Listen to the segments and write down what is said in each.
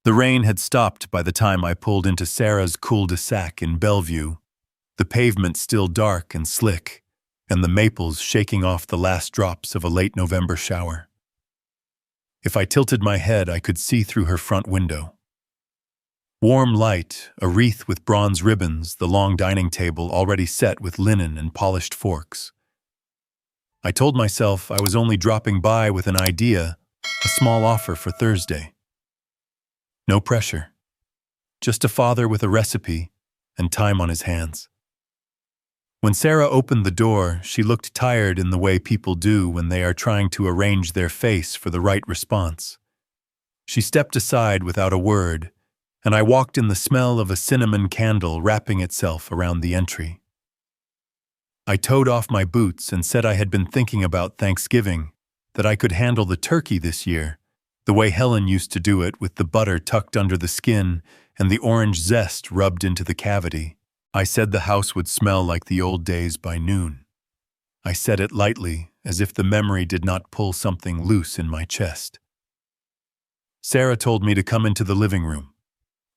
The rain had stopped by the time I pulled into Sarah's cul-de-sac in Bellevue, the pavement still dark and slick, and the maples shaking off the last drops of a late November shower. If I tilted my head, I could see through her front window. Warm light, a wreath with bronze ribbons, the long dining table already set with linen and polished forks. I told myself I was only dropping by with an idea, a small offer for Thursday. No pressure. Just a father with a recipe and time on his hands. When Sarah opened the door, she looked tired in the way people do when they are trying to arrange their face for the right response. She stepped aside without a word, and I walked in the smell of a cinnamon candle wrapping itself around the entry. I toed off my boots and said I had been thinking about Thanksgiving, that I could handle the turkey this year, the way Helen used to do it with the butter tucked under the skin and the orange zest rubbed into the cavity. I said the house would smell like the old days by noon. I said it lightly, as if the memory did not pull something loose in my chest. Sarah told me to come into the living room.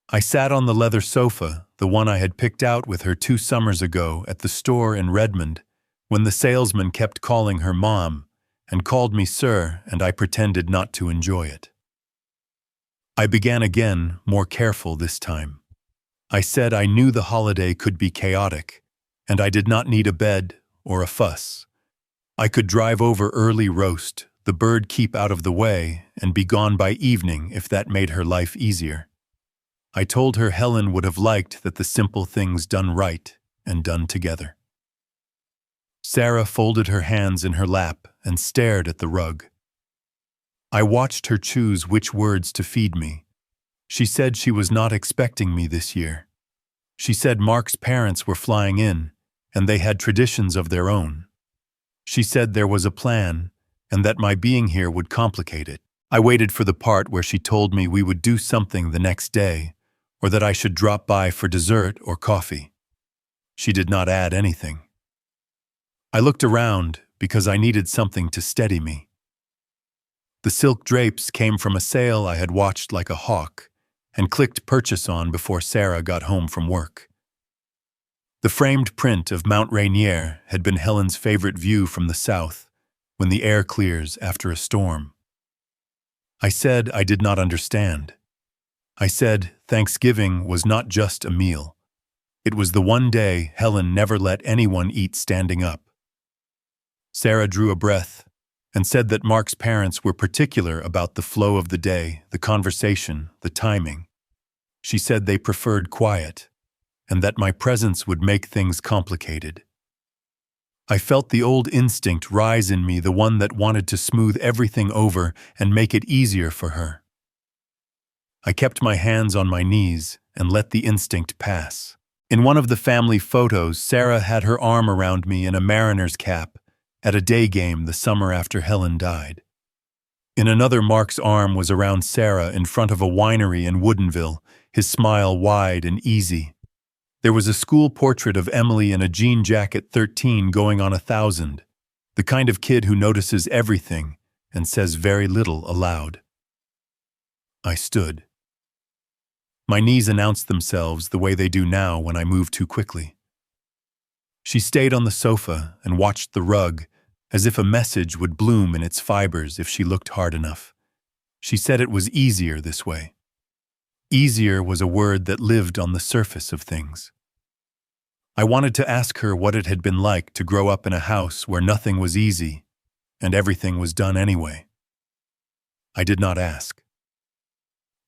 I sat on the leather sofa, the one I had picked out with her 2 summers ago at the store in Redmond, when the salesman kept calling her Mom and called me Sir, and I pretended not to enjoy it. I began again, more careful this time. I said I knew the holiday could be chaotic, and I did not need a bed or a fuss. I could drive over early roast, the bird keep out of the way, and be gone by evening if that made her life easier. I told her Helen would have liked that the simple things done right and done together. Sarah folded her hands in her lap and stared at the rug. I watched her choose which words to feed me. She said she was not expecting me this year. She said Mark's parents were flying in, and they had traditions of their own. She said there was a plan, and that my being here would complicate it. I waited for the part where she told me we would do something the next day, or that I should drop by for dessert or coffee. She did not add anything. I looked around because I needed something to steady me. The silk drapes came from a sale I had watched like a hawk and clicked purchase on before Sarah got home from work. The framed print of Mount Rainier had been Helen's favorite view from the south when the air clears after a storm. I said I did not understand. I said Thanksgiving was not just a meal. It was the one day Helen never let anyone eat standing up. Sarah drew a breath and said that Mark's parents were particular about the flow of the day, the conversation, the timing. She said they preferred quiet, and that my presence would make things complicated. I felt the old instinct rise in me, the one that wanted to smooth everything over and make it easier for her. I kept my hands on my knees and let the instinct pass. In one of the family photos, Sarah had her arm around me in a mariner's cap at a day game the summer after Helen died. In another, Mark's arm was around Sarah in front of a winery in Woodinville, his smile wide and easy. There was a school portrait of Emily in a jean jacket 13 going on 1,000, the kind of kid who notices everything and says very little aloud. I stood. My knees announced themselves the way they do now when I move too quickly. She stayed on the sofa and watched the rug, as if a message would bloom in its fibers if she looked hard enough. She said it was easier this way. Easier was a word that lived on the surface of things. I wanted to ask her what it had been like to grow up in a house where nothing was easy and everything was done anyway. I did not ask.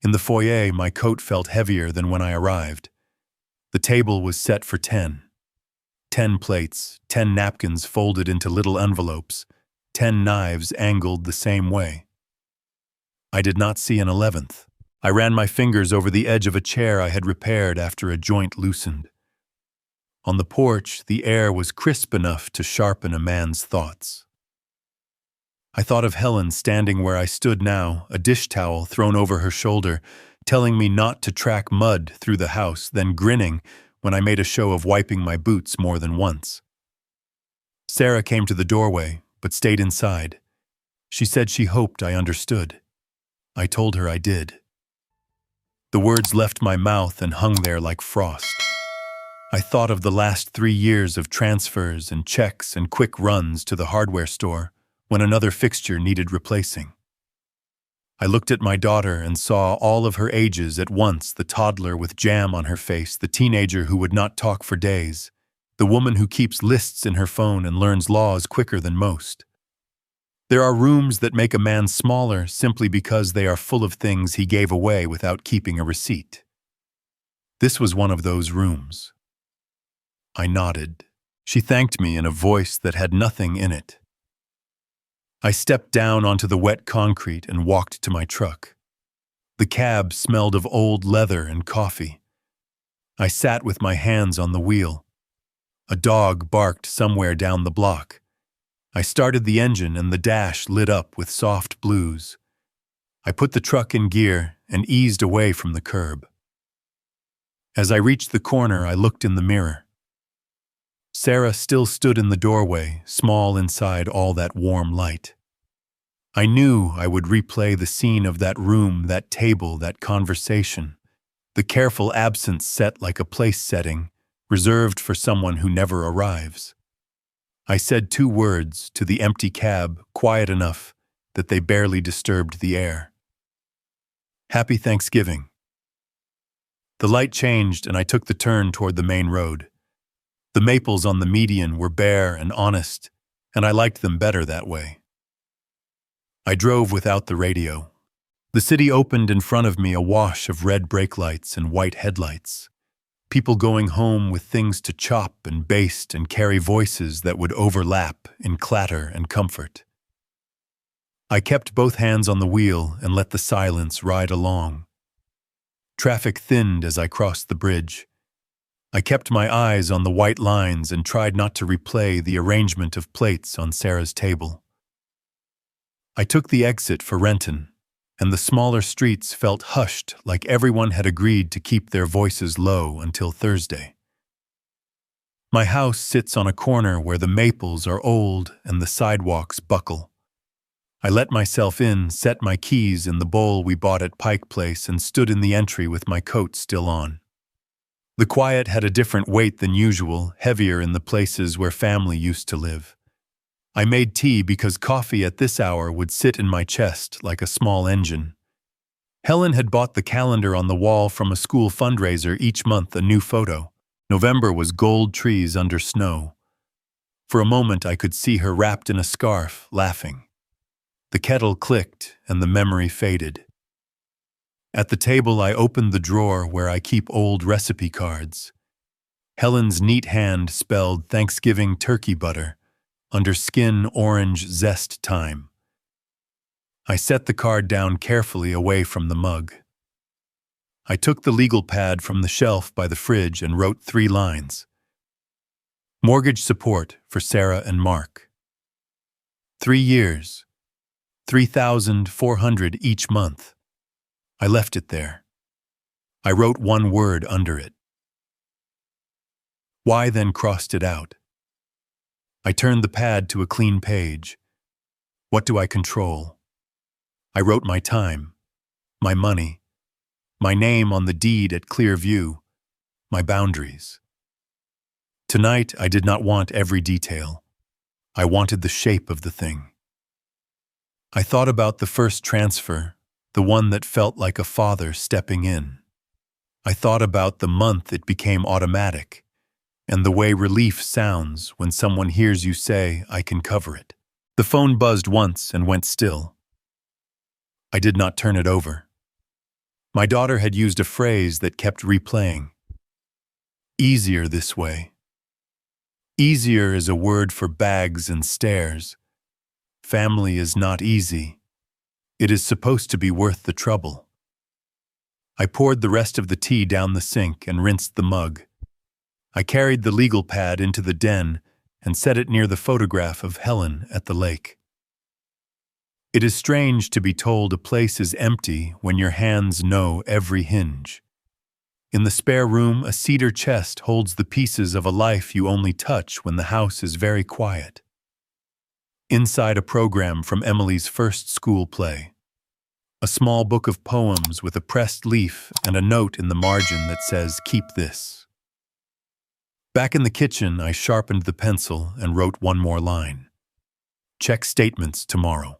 In the foyer, my coat felt heavier than when I arrived. The table was set for 10. 10 plates, 10 napkins folded into little envelopes, 10 knives angled the same way. I did not see an 11th. I ran my fingers over the edge of a chair I had repaired after a joint loosened. On the porch, the air was crisp enough to sharpen a man's thoughts. I thought of Helen standing where I stood now, a dish towel thrown over her shoulder, telling me not to track mud through the house, then grinning when I made a show of wiping my boots more than once. Sarah came to the doorway, but stayed inside. She said she hoped I understood. I told her I did. The words left my mouth and hung there like frost. I thought of the last 3 years of transfers and checks and quick runs to the hardware store when another fixture needed replacing. I looked at my daughter and saw all of her ages at once, the toddler with jam on her face, the teenager who would not talk for days, the woman who keeps lists in her phone and learns laws quicker than most. There are rooms that make a man smaller simply because they are full of things he gave away without keeping a receipt. This was one of those rooms. I nodded. She thanked me in a voice that had nothing in it. I stepped down onto the wet concrete and walked to my truck. The cab smelled of old leather and coffee. I sat with my hands on the wheel. A dog barked somewhere down the block. I started the engine and the dash lit up with soft blues. I put the truck in gear and eased away from the curb. As I reached the corner, I looked in the mirror. Sarah still stood in the doorway, small inside all that warm light. I knew I would replay the scene of that room, that table, that conversation, the careful absence set like a place setting, reserved for someone who never arrives. I said 2 words to the empty cab, quiet enough that they barely disturbed the air. Happy Thanksgiving. The light changed and I took the turn toward the main road. The maples on the median were bare and honest, and I liked them better that way. I drove without the radio. The city opened in front of me, a wash of red brake lights and white headlights. People going home with things to chop and baste and carry voices that would overlap in clatter and comfort. I kept both hands on the wheel and let the silence ride along. Traffic thinned as I crossed the bridge. I kept my eyes on the white lines and tried not to replay the arrangement of plates on Sarah's table. I took the exit for Renton, and the smaller streets felt hushed, like everyone had agreed to keep their voices low until Thursday. My house sits on a corner where the maples are old and the sidewalks buckle. I let myself in, set my keys in the bowl we bought at Pike Place, and stood in the entry with my coat still on. The quiet had a different weight than usual, heavier in the places where family used to live. I made tea because coffee at this hour would sit in my chest like a small engine. Helen had bought the calendar on the wall from a school fundraiser, each month a new photo. November was gold trees under snow. For a moment I could see her wrapped in a scarf, laughing. The kettle clicked and the memory faded. At the table I opened the drawer where I keep old recipe cards. Helen's neat hand spelled Thanksgiving turkey butter under skin orange zest time. I set the card down carefully away from the mug. I took the legal pad from the shelf by the fridge and wrote 3 lines. Mortgage support for Sarah and Mark. 3 years, $3,400 each month. I left it there. I wrote 1 word under it. Why then crossed it out. I turned the pad to a clean page. What do I control? I wrote my time, my money, my name on the deed at clear view, my boundaries. Tonight I did not want every detail. I wanted the shape of the thing. I thought about the first transfer, the one that felt like a father stepping in. I thought about the month it became automatic, and the way relief sounds when someone hears you say, I can cover it. The phone buzzed once and went still. I did not turn it over. My daughter had used a phrase that kept replaying. Easier this way. Easier is a word for bags and stairs. Family is not easy. It is supposed to be worth the trouble. I poured the rest of the tea down the sink and rinsed the mug. I carried the legal pad into the den and set it near the photograph of Helen at the lake. It is strange to be told a place is empty when your hands know every hinge. In the spare room, a cedar chest holds the pieces of a life you only touch when the house is very quiet. Inside, a program from Emily's first school play. A small book of poems with a pressed leaf and a note in the margin that says, "Keep this." Back in the kitchen, I sharpened the pencil and wrote one more line. Check statements tomorrow.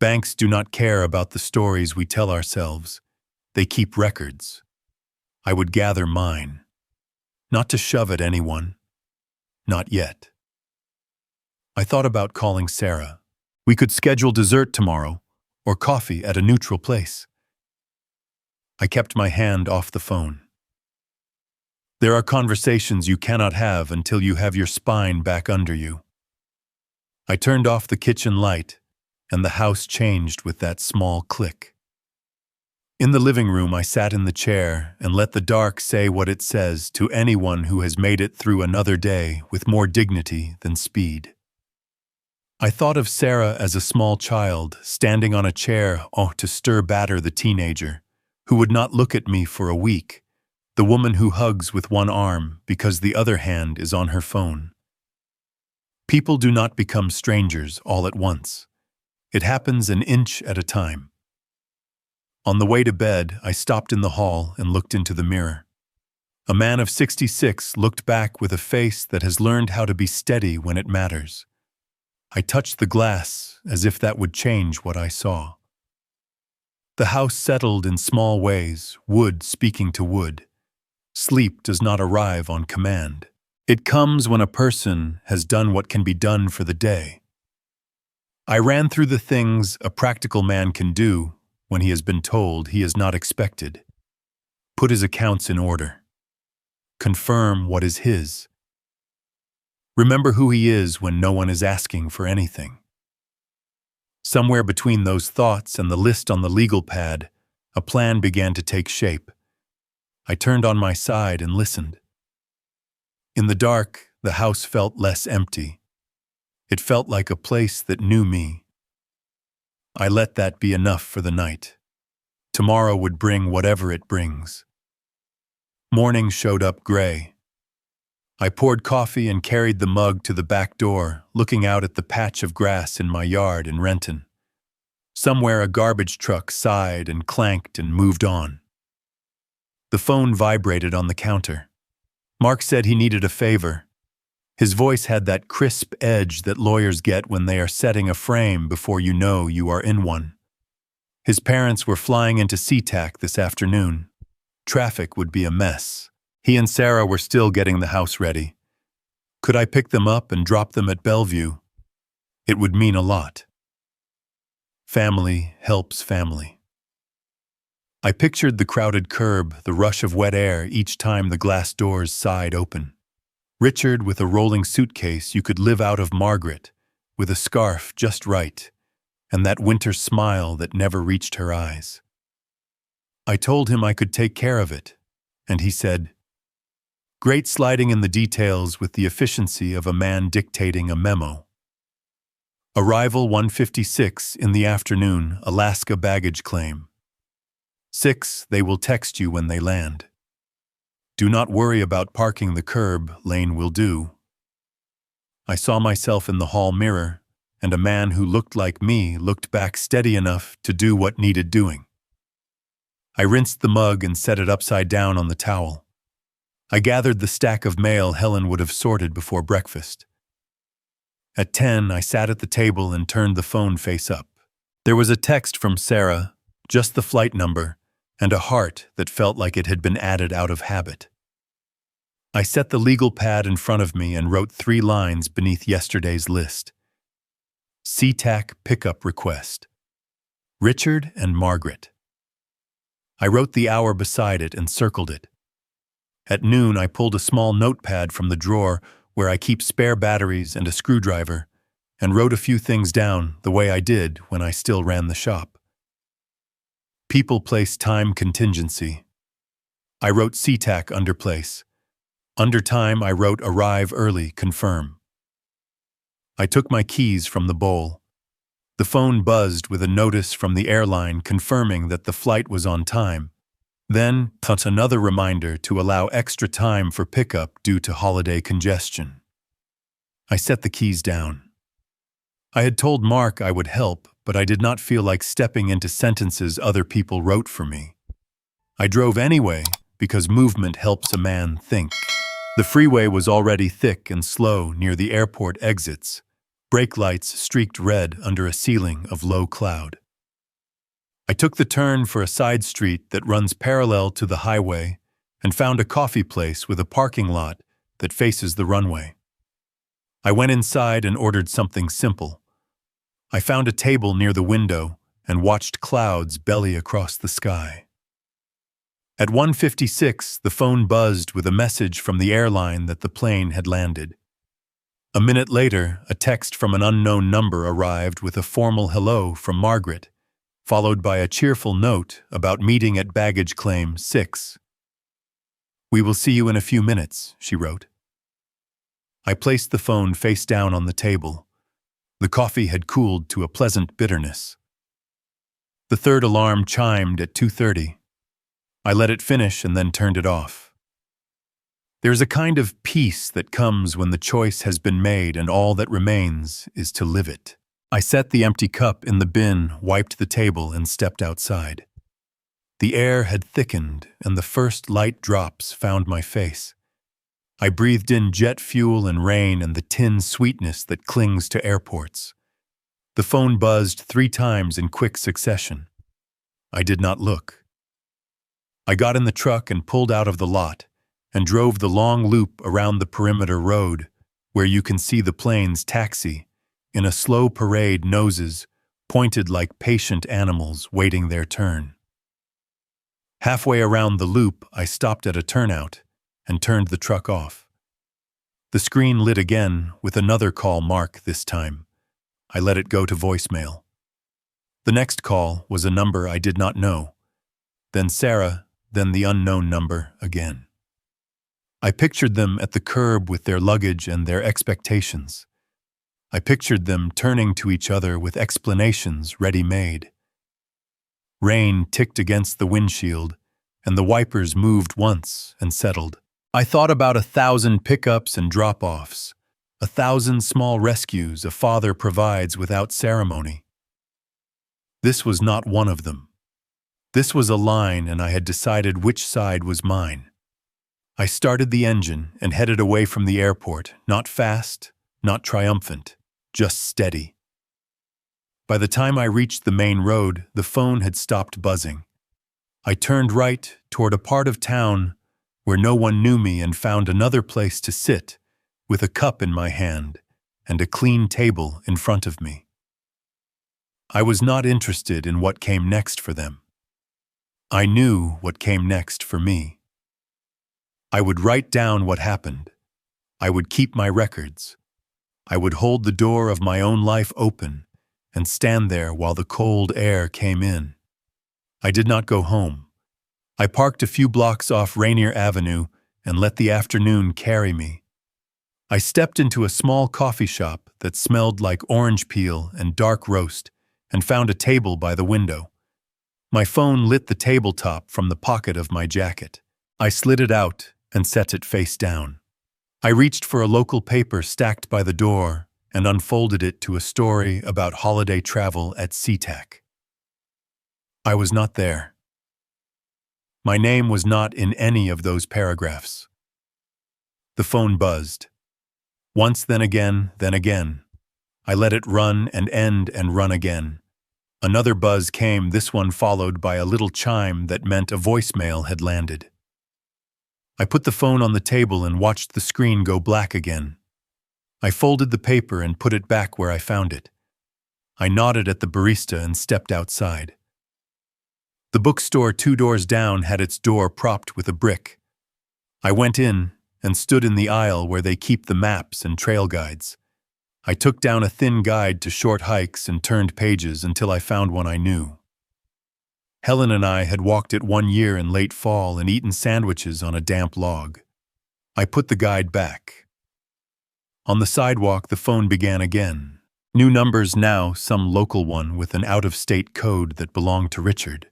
Banks do not care about the stories we tell ourselves. They keep records. I would gather mine. Not to shove at anyone. Not yet. I thought about calling Sarah. We could schedule dessert tomorrow, or coffee at a neutral place. I kept my hand off the phone. There are conversations you cannot have until you have your spine back under you. I turned off the kitchen light, and the house changed with that small click. In the living room, I sat in the chair and let the dark say what it says to anyone who has made it through another day with more dignity than speed. I thought of Sarah as a small child, standing on a chair, to stir-batter the teenager, who would not look at me for a week, the woman who hugs with one arm because the other hand is on her phone. People do not become strangers all at once. It happens an inch at a time. On the way to bed, I stopped in the hall and looked into the mirror. A man of 66 looked back with a face that has learned how to be steady when it matters. I touched the glass as if that would change what I saw. The house settled in small ways, wood speaking to wood. Sleep does not arrive on command. It comes when a person has done what can be done for the day. I ran through the things a practical man can do when he has been told he is not expected. Put his accounts in order. Confirm what is his. Remember who he is when no one is asking for anything. Somewhere between those thoughts and the list on the legal pad, a plan began to take shape. I turned on my side and listened. In the dark, the house felt less empty. It felt like a place that knew me. I let that be enough for the night. Tomorrow would bring whatever it brings. Morning showed up gray. I poured coffee and carried the mug to the back door, looking out at the patch of grass in my yard in Renton. Somewhere a garbage truck sighed and clanked and moved on. The phone vibrated on the counter. Mark said he needed a favor. His voice had that crisp edge that lawyers get when they are setting a frame before you know you are in one. His parents were flying into SeaTac this afternoon. Traffic would be a mess. He and Sarah were still getting the house ready. Could I pick them up and drop them at Bellevue? It would mean a lot. Family helps family. I pictured the crowded curb, the rush of wet air each time the glass doors sighed open. Richard with a rolling suitcase you could live out of Margaret, with a scarf just right, and that winter smile that never reached her eyes. I told him I could take care of it, and he said, "Great sliding in the details with the efficiency of a man dictating a memo." Arrival 1:56 in the afternoon, Alaska baggage claim. 6, they will text you when they land. Do not worry about parking the curb, Lane will do. I saw myself in the hall mirror, and a man who looked like me looked back steady enough to do what needed doing. I rinsed the mug and set it upside down on the towel. I gathered the stack of mail Helen would have sorted before breakfast. At 10, I sat at the table and turned the phone face up. There was a text from Sarah, just the flight number, and a heart that felt like it had been added out of habit. I set the legal pad in front of me and wrote 3 lines beneath yesterday's list. SeaTac pickup request. Richard and Margaret. I wrote the hour beside it and circled it. At noon, I pulled a small notepad from the drawer where I keep spare batteries and a screwdriver, and wrote a few things down the way I did when I still ran the shop. People place time contingency. I wrote SeaTac under place. Under time, I wrote arrive early, confirm. I took my keys from the bowl. The phone buzzed with a notice from the airline confirming that the flight was on time. Then, another reminder to allow extra time for pickup due to holiday congestion. I set the keys down. I had told Mark I would help, but I did not feel like stepping into sentences other people wrote for me. I drove anyway, because movement helps a man think. The freeway was already thick and slow near the airport exits. Brake lights streaked red under a ceiling of low cloud. I took the turn for a side street that runs parallel to the highway and found a coffee place with a parking lot that faces the runway. I went inside and ordered something simple. I found a table near the window and watched clouds belly across the sky. At 1:56, the phone buzzed with a message from the airline that the plane had landed. A minute later, a text from an unknown number arrived with a formal hello from Margaret, followed by a cheerful note about meeting at baggage claim 6. "We will see you in a few minutes," she wrote. I placed the phone face down on the table. The coffee had cooled to a pleasant bitterness. The third alarm chimed at 2:30. I let it finish and then turned it off. There is a kind of peace that comes when the choice has been made and all that remains is to live it. I set the empty cup in the bin, wiped the table, and stepped outside. The air had thickened, and the first light drops found my face. I breathed in jet fuel and rain and the tin sweetness that clings to airports. The phone buzzed 3 times in quick succession. I did not look. I got in the truck and pulled out of the lot and drove the long loop around the perimeter road where you can see the planes taxi in a slow parade, noses pointed like patient animals waiting their turn. Halfway around the loop, I stopped at a turnout and turned the truck off. The screen lit again with another call mark this time. I let it go to voicemail. The next call was a number I did not know. Then Sarah, then the unknown number again. I pictured them at the curb with their luggage and their expectations. I pictured them turning to each other with explanations ready-made. Rain ticked against the windshield, and the wipers moved once and settled. I thought about 1,000 pickups and drop-offs, 1,000 small rescues a father provides without ceremony. This was not one of them. This was a line, and I had decided which side was mine. I started the engine and headed away from the airport, not fast, not triumphant, just steady. By the time I reached the main road, the phone had stopped buzzing. I turned right toward a part of town where no one knew me and found another place to sit with a cup in my hand and a clean table in front of me. I was not interested in what came next for them. I knew what came next for me. I would write down what happened. I would keep my records. I would hold the door of my own life open and stand there while the cold air came in. I did not go home. I parked a few blocks off Rainier Avenue and let the afternoon carry me. I stepped into a small coffee shop that smelled like orange peel and dark roast and found a table by the window. My phone lit the tabletop from the pocket of my jacket. I slid it out and set it face down. I reached for a local paper stacked by the door and unfolded it to a story about holiday travel at SeaTac. I was not there. My name was not in any of those paragraphs. The phone buzzed. Once, then again, then again. I let it run and end and run again. Another buzz came, this one followed by a little chime that meant a voicemail had landed. I put the phone on the table and watched the screen go black again. I folded the paper and put it back where I found it. I nodded at the barista and stepped outside. The bookstore 2 doors down had its door propped with a brick. I went in and stood in the aisle where they keep the maps and trail guides. I took down a thin guide to short hikes and turned pages until I found one I knew. Helen and I had walked it 1 year in late fall and eaten sandwiches on a damp log. I put the guide back. On the sidewalk, the phone began again. New numbers now, some local one with an out-of-state code that belonged to Richard.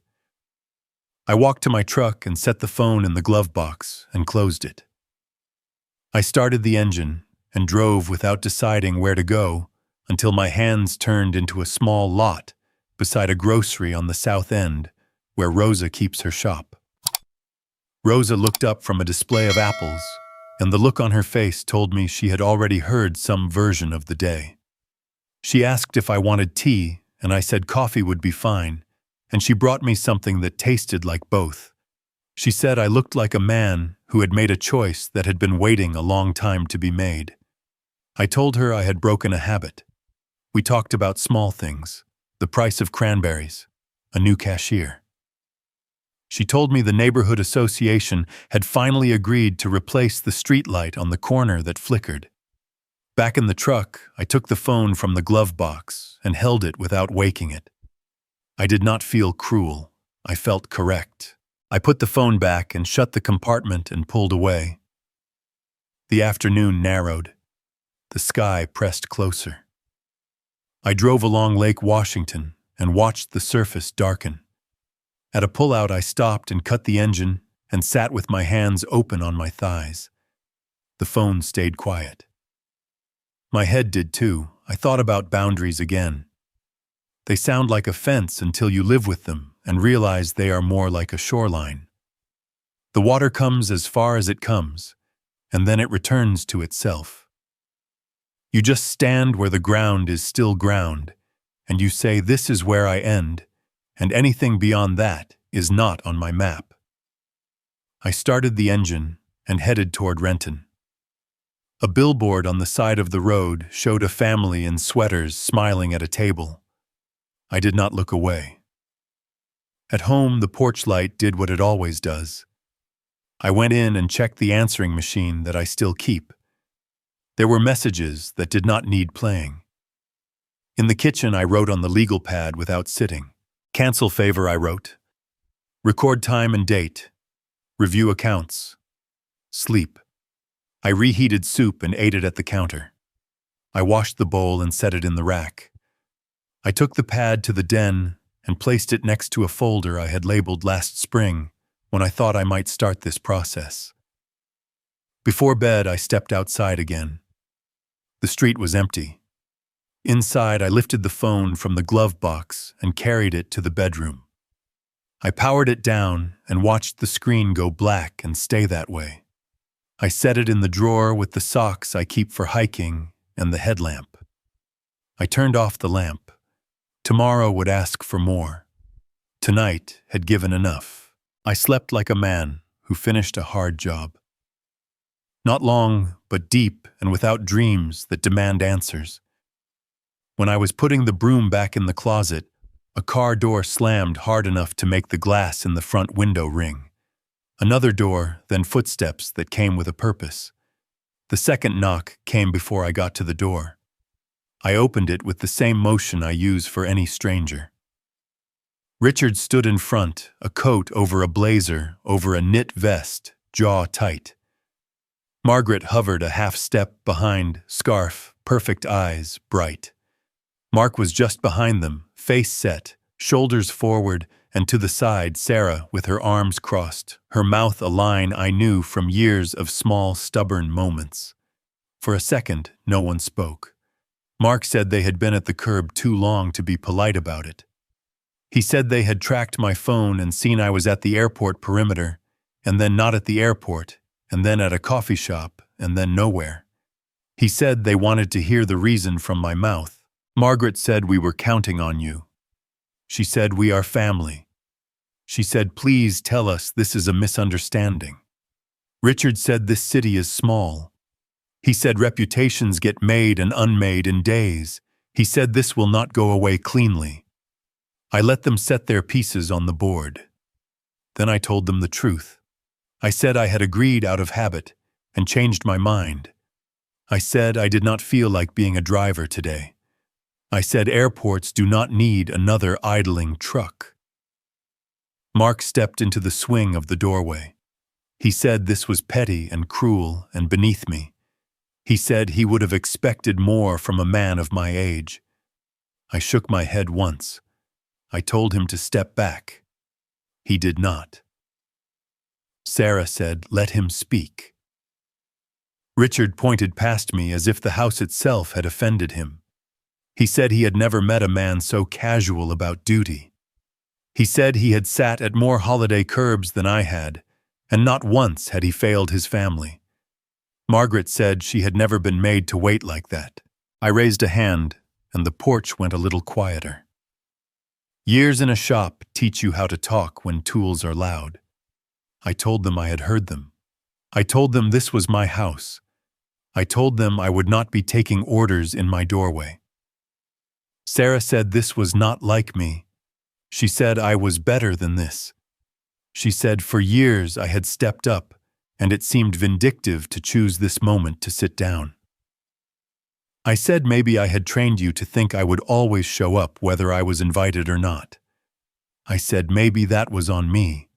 I walked to my truck and set the phone in the glove box and closed it. I started the engine and drove without deciding where to go until my hands turned into a small lot beside a grocery on the south end, where Rosa keeps her shop. Rosa looked up from a display of apples, and the look on her face told me she had already heard some version of the day. She asked if I wanted tea, and I said coffee would be fine, and she brought me something that tasted like both. She said I looked like a man who had made a choice that had been waiting a long time to be made. I told her I had broken a habit. We talked about small things, the price of cranberries, a new cashier. She told me the neighborhood association had finally agreed to replace the street light on the corner that flickered. Back in the truck, I took the phone from the glove box and held it without waking it. I did not feel cruel. I felt correct. I put the phone back and shut the compartment and pulled away. The afternoon narrowed. The sky pressed closer. I drove along Lake Washington and watched the surface darken. At a pullout, I stopped and cut the engine and sat with my hands open on my thighs. The phone stayed quiet. My head did too. I thought about boundaries again. They sound like a fence until you live with them and realize they are more like a shoreline. The water comes as far as it comes, and then it returns to itself. You just stand where the ground is still ground, and you say, "This is where I end, and anything beyond that is not on my map." I started the engine and headed toward Renton. A billboard on the side of the road showed a family in sweaters smiling at a table. I did not look away. At home, the porch light did what it always does. I went in and checked the answering machine that I still keep. There were messages that did not need playing. In the kitchen, I wrote on the legal pad without sitting. Cancel favor, I wrote. Record time and date. Review accounts. Sleep. I reheated soup and ate it at the counter. I washed the bowl and set it in the rack. I took the pad to the den and placed it next to a folder I had labeled last spring when I thought I might start this process. Before bed, I stepped outside again. The street was empty. Inside, I lifted the phone from the glove box and carried it to the bedroom. I powered it down and watched the screen go black and stay that way. I set it in the drawer with the socks I keep for hiking and the headlamp. I turned off the lamp. Tomorrow would ask for more. Tonight had given enough. I slept like a man who finished a hard job. Not long, but deep and without dreams that demand answers. When I was putting the broom back in the closet, a car door slammed hard enough to make the glass in the front window ring. Another door, then footsteps that came with a purpose. The second knock came before I got to the door. I opened it with the same motion I use for any stranger. Richard stood in front, a coat over a blazer, over a knit vest, jaw tight. Margaret hovered a half step behind, scarf, perfect eyes, bright. Mark was just behind them, face set, shoulders forward, and to the side Sarah with her arms crossed, her mouth a line I knew from years of small, stubborn moments. For a second, no one spoke. Mark said they had been at the curb too long to be polite about it. He said they had tracked my phone and seen I was at the airport perimeter, and then not at the airport, and then at a coffee shop, and then nowhere. He said they wanted to hear the reason from my mouth. Margaret said we were counting on you. She said we are family. She said please tell us this is a misunderstanding. Richard said this city is small. He said reputations get made and unmade in days. He said this will not go away cleanly. I let them set their pieces on the board. Then I told them the truth. I said I had agreed out of habit and changed my mind. I said I did not feel like being a driver today. I said airports do not need another idling truck. Mark stepped into the swing of the doorway. He said this was petty and cruel and beneath me. He said he would have expected more from a man of my age. I shook my head once. I told him to step back. He did not. Sarah said, "Let him speak." Richard pointed past me as if the house itself had offended him. He said he had never met a man so casual about duty. He said he had sat at more holiday curbs than I had, and not once had he failed his family. Margaret said she had never been made to wait like that. I raised a hand, and the porch went a little quieter. Years in a shop teach you how to talk when tools are loud. I told them I had heard them. I told them this was my house. I told them I would not be taking orders in my doorway. Sarah said this was not like me. She said I was better than this. She said for years I had stepped up, and it seemed vindictive to choose this moment to sit down. I said maybe I had trained you to think I would always show up whether I was invited or not. I said maybe that was on me.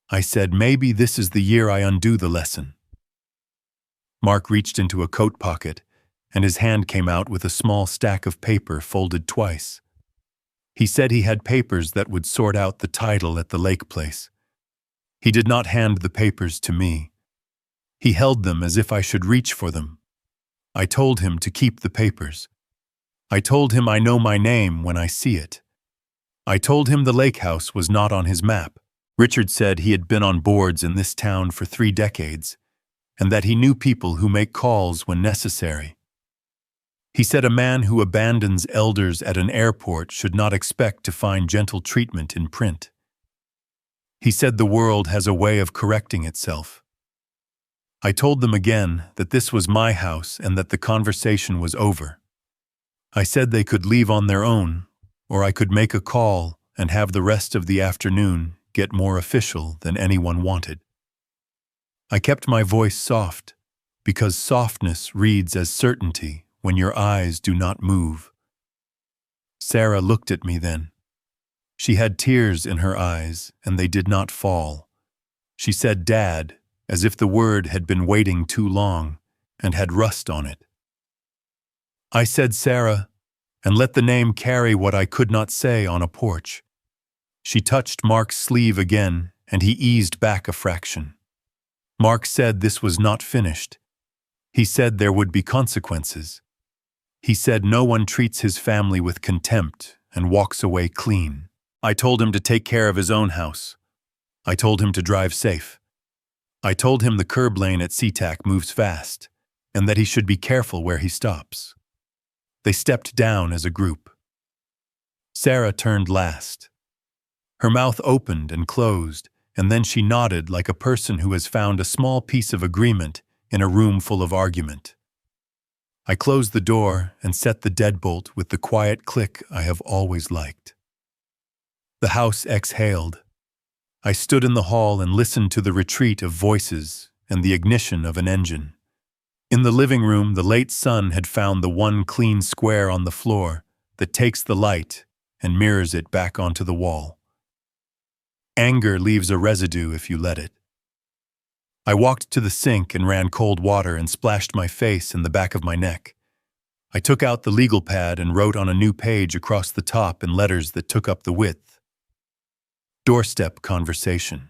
I said maybe this is the year I undo the lesson. Mark reached into a coat pocket, and his hand came out with a small stack of paper folded twice. He said he had papers that would sort out the title at the lake place. He did not hand the papers to me. He held them as if I should reach for them. I told him to keep the papers. I told him I know my name when I see it. I told him the lake house was not on his map. Richard said he had been on boards in this town for 3 decades, and that he knew people who make calls when necessary. He said a man who abandons elders at an airport should not expect to find gentle treatment in print. He said the world has a way of correcting itself. I told them again that this was my house and that the conversation was over. I said they could leave on their own, or I could make a call and have the rest of the afternoon get more official than anyone wanted. I kept my voice soft, because softness reads as certainty when your eyes do not move. Sarah looked at me then. She had tears in her eyes, and they did not fall. She said Dad, as if the word had been waiting too long and had rust on it. I said Sarah, and let the name carry what I could not say on a porch. She touched Mark's sleeve again, and he eased back a fraction. Mark said this was not finished. He said there would be consequences. He said no one treats his family with contempt and walks away clean. I told him to take care of his own house. I told him to drive safe. I told him the curb lane at SeaTac moves fast, and that he should be careful where he stops. They stepped down as a group. Sarah turned last. Her mouth opened and closed, and then she nodded like a person who has found a small piece of agreement in a room full of argument. I closed the door and set the deadbolt with the quiet click I have always liked. The house exhaled. I stood in the hall and listened to the retreat of voices and the ignition of an engine. In the living room, the late sun had found the one clean square on the floor that takes the light and mirrors it back onto the wall. Anger leaves a residue if you let it. I walked to the sink and ran cold water and splashed my face and the back of my neck. I took out the legal pad and wrote on a new page across the top in letters that took up the width. Doorstep conversation.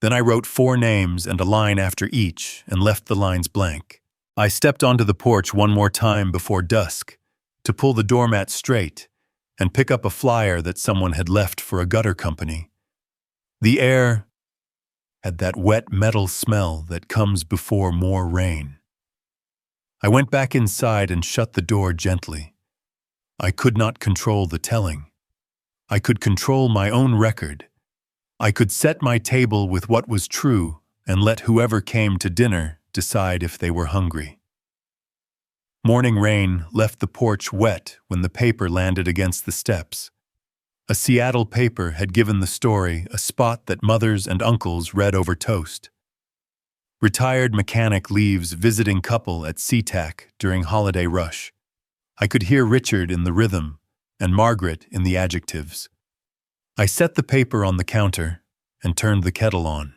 Then I wrote 4 names and a line after each and left the lines blank. I stepped onto the porch one more time before dusk to pull the doormat straight and pick up a flyer that someone had left for a gutter company. The air had that wet metal smell that comes before more rain. I went back inside and shut the door gently. I could not control the telling. I could control my own record. I could set my table with what was true and let whoever came to dinner decide if they were hungry. Morning rain left the porch wet when the paper landed against the steps. A Seattle paper had given the story a spot that mothers and uncles read over toast. Retired mechanic leaves visiting couple at SeaTac during holiday rush. I could hear Richard in the rhythm and Margaret in the adjectives. I set the paper on the counter and turned the kettle on.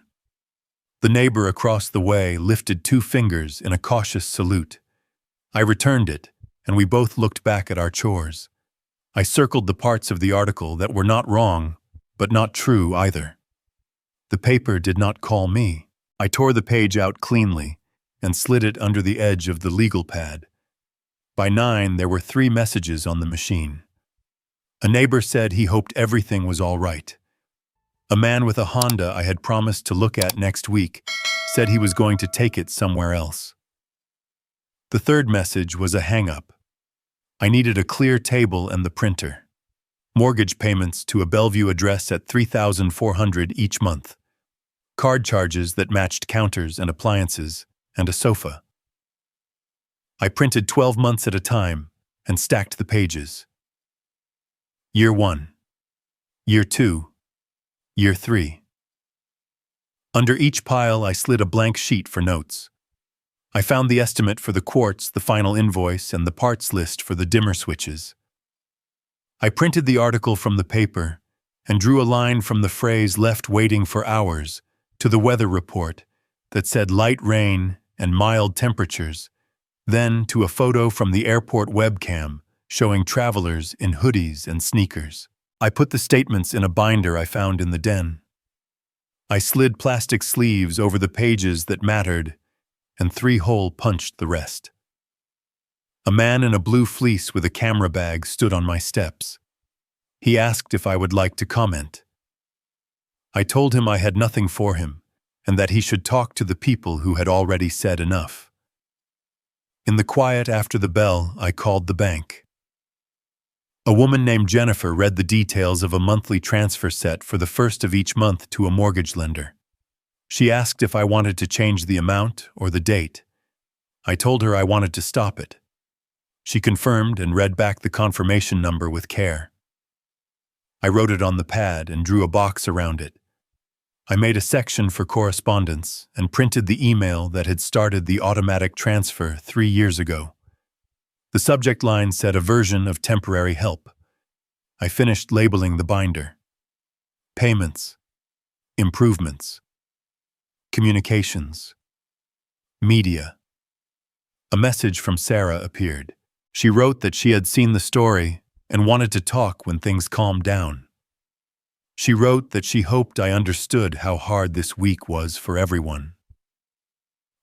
The neighbor across the way lifted 2 fingers in a cautious salute. I returned it, and we both looked back at our chores. I circled the parts of the article that were not wrong, but not true either. The paper did not call me. I tore the page out cleanly and slid it under the edge of the legal pad. By 9, there were 3 messages on the machine. A neighbor said he hoped everything was all right. A man with a Honda I had promised to look at next week said he was going to take it somewhere else. The 3rd message was a hang-up. I needed a clear table and the printer. Mortgage payments to a Bellevue address at $3,400 each month. Card charges that matched counters and appliances, and a sofa. I printed 12 months at a time and stacked the pages. Year 1. Year 2. Year 3. Under each pile, I slid a blank sheet for notes. I found the estimate for the quartz, the final invoice, and the parts list for the dimmer switches. I printed the article from the paper and drew a line from the phrase "left waiting for hours" to the weather report that said light rain and mild temperatures, then to a photo from the airport webcam showing travelers in hoodies and sneakers. I put the statements in a binder I found in the den. I slid plastic sleeves over the pages that mattered and 3-hole punched the rest. A man in a blue fleece with a camera bag stood on my steps. He asked if I would like to comment. I told him I had nothing for him and that he should talk to the people who had already said enough. In the quiet after the bell, I called the bank. A woman named Jennifer read the details of a monthly transfer set for the 1st of each month to a mortgage lender. She asked if I wanted to change the amount or the date. I told her I wanted to stop it. She confirmed and read back the confirmation number with care. I wrote it on the pad and drew a box around it. I made a section for correspondence and printed the email that had started the automatic transfer 3 years ago. The subject line said "Aversion of temporary help." I finished labeling the binder. Payments. Improvements. Communications. Media. A message from Sarah appeared. She wrote that she had seen the story and wanted to talk when things calmed down. She wrote that she hoped I understood how hard this week was for everyone.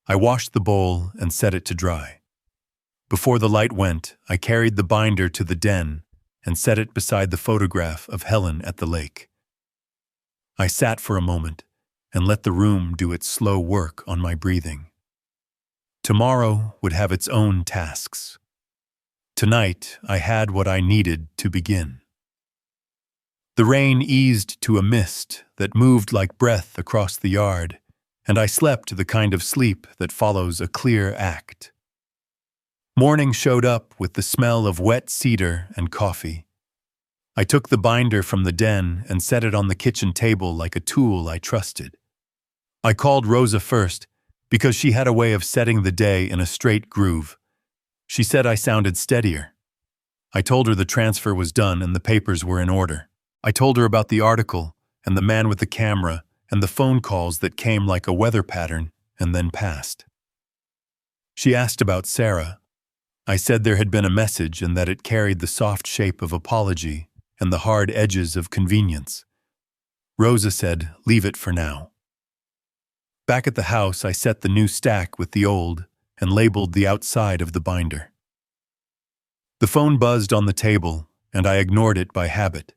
I washed the bowl and set it to dry. Before the light went, I carried the binder to the den and set it beside the photograph of Helen at the lake. I sat for a moment and let the room do its slow work on my breathing. Tomorrow would have its own tasks. Tonight, I had what I needed to begin. The rain eased to a mist that moved like breath across the yard, and I slept the kind of sleep that follows a clear act. Morning showed up with the smell of wet cedar and coffee. I took the binder from the den and set it on the kitchen table like a tool I trusted. I called Rosa first because she had a way of setting the day in a straight groove. She said I sounded steadier. I told her the transfer was done and the papers were in order. I told her about the article and the man with the camera and the phone calls that came like a weather pattern and then passed. She asked about Sarah. I said there had been a message and that it carried the soft shape of apology and the hard edges of convenience. Rosa said, "Leave it for now." Back at the house, I set the new stack with the old and labeled the outside of the binder. The phone buzzed on the table, and I ignored it by habit.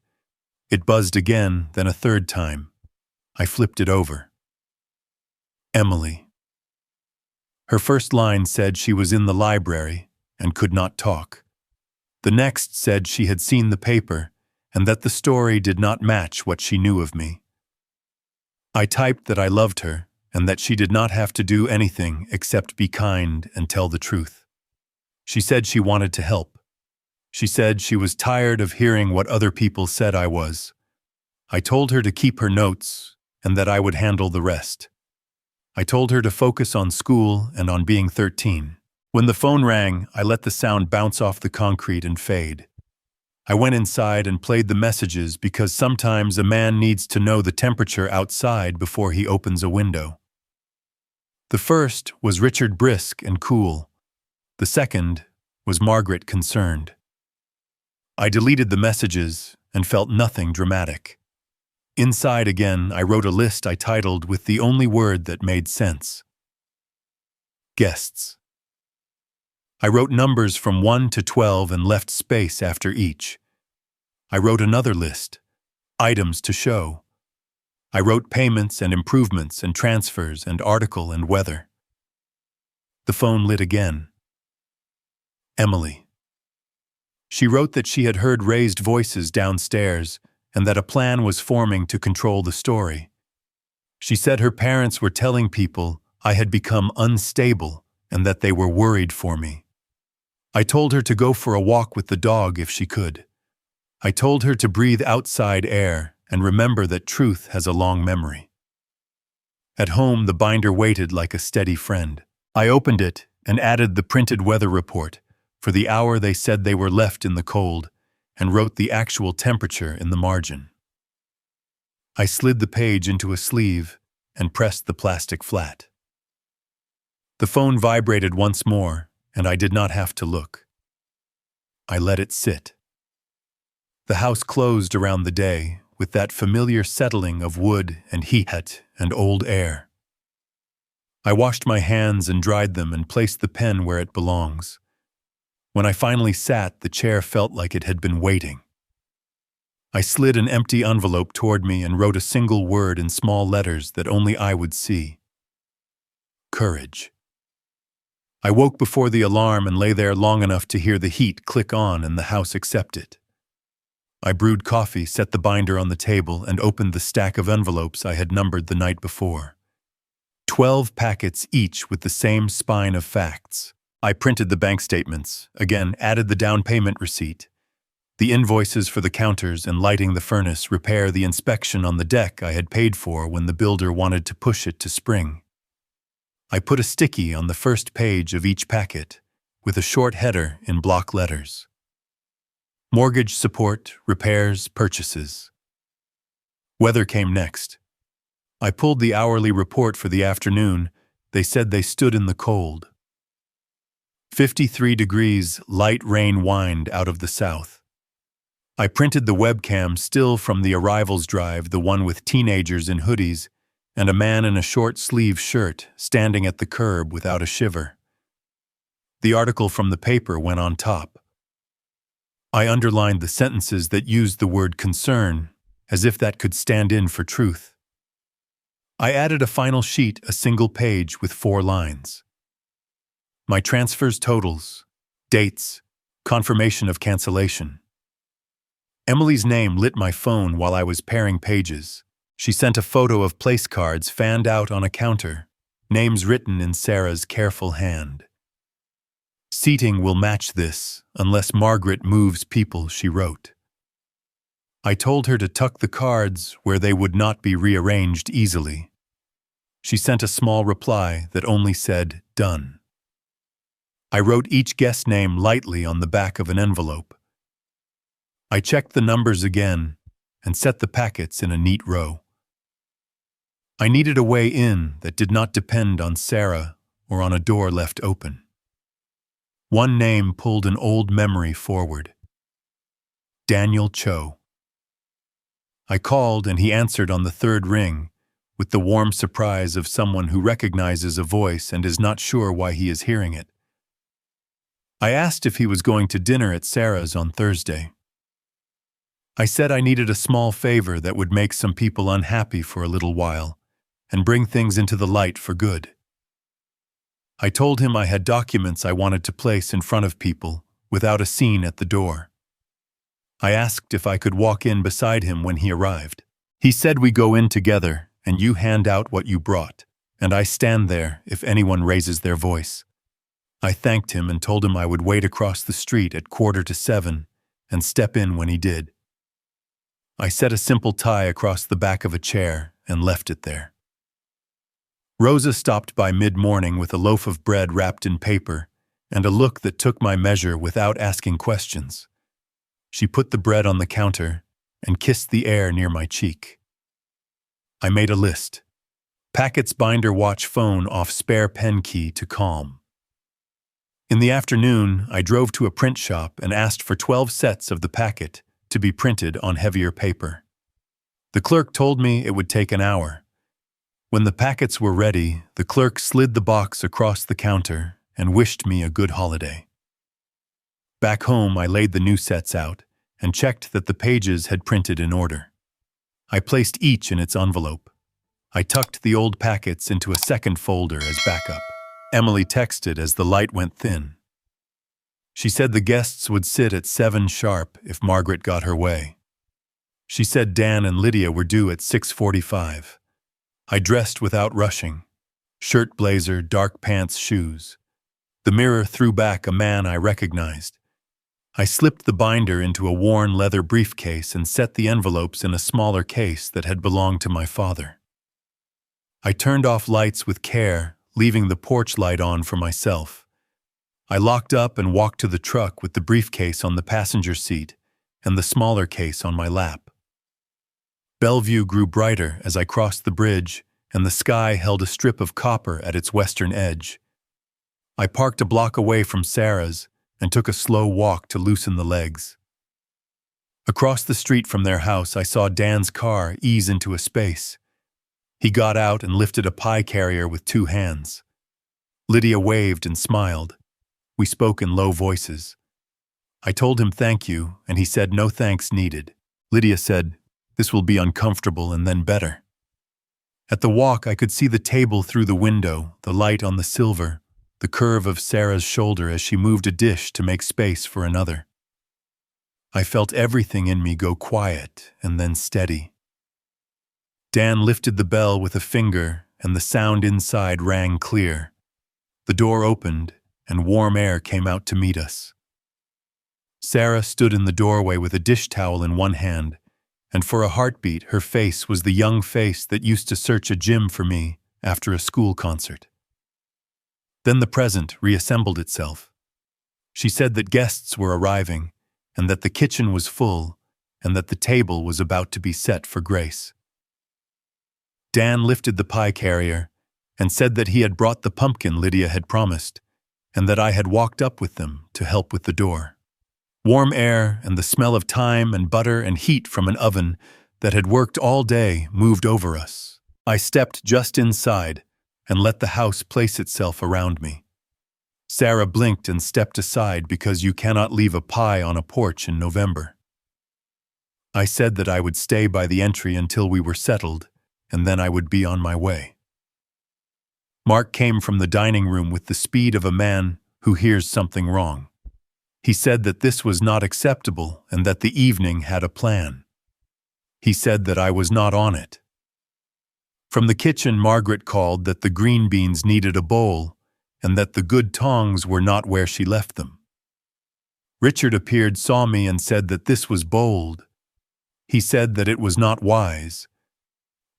It buzzed again, then a 3rd time. I flipped it over. Emily. Her first line said she was in the library and could not talk. The next said she had seen the paper and that the story did not match what she knew of me. I typed that I loved her and that she did not have to do anything except be kind and tell the truth. She said she wanted to help. She said she was tired of hearing what other people said I was. I told her to keep her notes and that I would handle the rest. I told her to focus on school and on being 13. When the phone rang, I let the sound bounce off the concrete and fade. I went inside and played the messages because sometimes a man needs to know the temperature outside before he opens a window. The first was Richard brisk and cool. The second was Margaret concerned. I deleted the messages and felt nothing dramatic. Inside again, I wrote a list I titled with the only word that made sense. Guests. I wrote numbers from 1 to 12 and left space after each. I wrote another list, items to show. I wrote payments and improvements and transfers and article and weather. The phone lit again. Emily. She wrote that she had heard raised voices downstairs and that a plan was forming to control the story. She said her parents were telling people I had become unstable and that they were worried for me. I told her to go for a walk with the dog if she could. I told her to breathe outside air and remember that truth has a long memory. At home, the binder waited like a steady friend. I opened it and added the printed weather report for the hour they said they were left in the cold and wrote the actual temperature in the margin. I slid the page into a sleeve and pressed the plastic flat. The phone vibrated once more, and I did not have to look. I let it sit. The house closed around the day with that familiar settling of wood and heat and old air. I washed my hands and dried them and placed the pen where it belongs. When I finally sat, the chair felt like it had been waiting. I slid an empty envelope toward me and wrote a single word in small letters that only I would see. Courage. I woke before the alarm and lay there long enough to hear the heat click on and the house accept it. I brewed coffee, set the binder on the table, and opened the stack of envelopes I had numbered the night before. 12 packets each with the same spine of facts. I printed the bank statements, again added the down payment receipt, the invoices for the counters and lighting the furnace, repair the inspection on the deck I had paid for when the builder wanted to push it to spring. I put a sticky on the first page of each packet, with a short header in block letters. Mortgage support, repairs, purchases. Weather came next. I pulled the hourly report for the afternoon. They said they stood in the cold. 53 degrees, light rain whined out of the south. I printed the webcam still from the arrivals drive, the one with teenagers in hoodies, and a man in a short-sleeved shirt standing at the curb without a shiver. The article from the paper went on top. I underlined the sentences that used the word concern, as if that could stand in for truth. I added a final sheet, a single page with 4 lines. My transfers totals, dates, confirmation of cancellation. Emily's name lit my phone while I was pairing pages. She sent a photo of place cards fanned out on a counter, names written in Sarah's careful hand. Seating will match this, unless Margaret moves people, she wrote. I told her to tuck the cards where they would not be rearranged easily. She sent a small reply that only said, "Done." I wrote each guest name lightly on the back of an envelope. I checked the numbers again and set the packets in a neat row. I needed a way in that did not depend on Sarah or on a door left open. One name pulled an old memory forward. Daniel Cho. I called and he answered on the 3rd ring, with the warm surprise of someone who recognizes a voice and is not sure why he is hearing it. I asked if he was going to dinner at Sarah's on Thursday. I said I needed a small favor that would make some people unhappy for a little while and bring things into the light for good. I told him I had documents I wanted to place in front of people without a scene at the door. I asked if I could walk in beside him when he arrived. He said we go in together and you hand out what you brought, and I stand there if anyone raises their voice. I thanked him and told him I would wait across the street at 6:45 and step in when he did. I set a simple tie across the back of a chair and left it there. Rosa stopped by mid-morning with a loaf of bread wrapped in paper and a look that took my measure without asking questions. She put the bread on the counter and kissed the air near my cheek. I made a list. Packets, binder, watch, phone, off, spare pen key to calm. In the afternoon, I drove to a print shop and asked for 12 sets of the packet to be printed on heavier paper. The clerk told me it would take an hour. When the packets were ready, the clerk slid the box across the counter and wished me a good holiday. Back home, I laid the new sets out and checked that the pages had printed in order. I placed each in its envelope. I tucked the old packets into a second folder as backup. Emily texted as the light went thin. She said the guests would sit at 7 sharp if Margaret got her way. She said Dan and Lydia were due at 6:45. I dressed without rushing. Shirt, blazer, dark pants, shoes. The mirror threw back a man I recognized. I slipped the binder into a worn leather briefcase and set the envelopes in a smaller case that had belonged to my father. I turned off lights with care, leaving the porch light on for myself. I locked up and walked to the truck with the briefcase on the passenger seat and the smaller case on my lap. Bellevue grew brighter as I crossed the bridge, and the sky held a strip of copper at its western edge. I parked a block away from Sarah's and took a slow walk to loosen the legs. Across the street from their house, I saw Dan's car ease into a space. He got out and lifted a pie carrier with 2 hands. Lydia waved and smiled. We spoke in low voices. I told him thank you, and he said no thanks needed. Lydia said, "This will be uncomfortable and then better." At the walk, I could see the table through the window, the light on the silver, the curve of Sarah's shoulder as she moved a dish to make space for another. I felt everything in me go quiet and then steady. Dan lifted the bell with a finger, and the sound inside rang clear. The door opened, and warm air came out to meet us. Sarah stood in the doorway with a dish towel in one hand, and for a heartbeat, her face was the young face that used to search a gym for me after a school concert. Then the present reassembled itself. She said that guests were arriving, and that the kitchen was full, and that the table was about to be set for grace. Dan lifted the pie carrier and said that he had brought the pumpkin Lydia had promised, and that I had walked up with them to help with the door. Warm air and the smell of thyme and butter and heat from an oven that had worked all day moved over us. I stepped just inside and let the house place itself around me. Sarah blinked and stepped aside because you cannot leave a pie on a porch in November. I said that I would stay by the entry until we were settled, and then I would be on my way. Mark came from the dining room with the speed of a man who hears something wrong. He said that this was not acceptable and that the evening had a plan. He said that I was not on it. From the kitchen, Margaret called that the green beans needed a bowl and that the good tongs were not where she left them. Richard appeared, saw me, and said that this was bold. He said that it was not wise.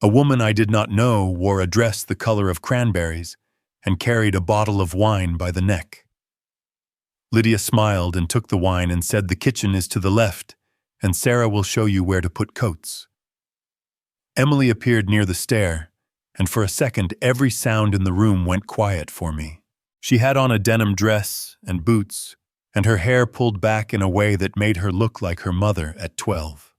A woman I did not know wore a dress the color of cranberries and carried a bottle of wine by the neck. Lydia smiled and took the wine and said the kitchen is to the left, and Sarah will show you where to put coats. Emily appeared near the stair, and for a second every sound in the room went quiet for me. She had on a denim dress and boots, and her hair pulled back in a way that made her look like her mother at 12.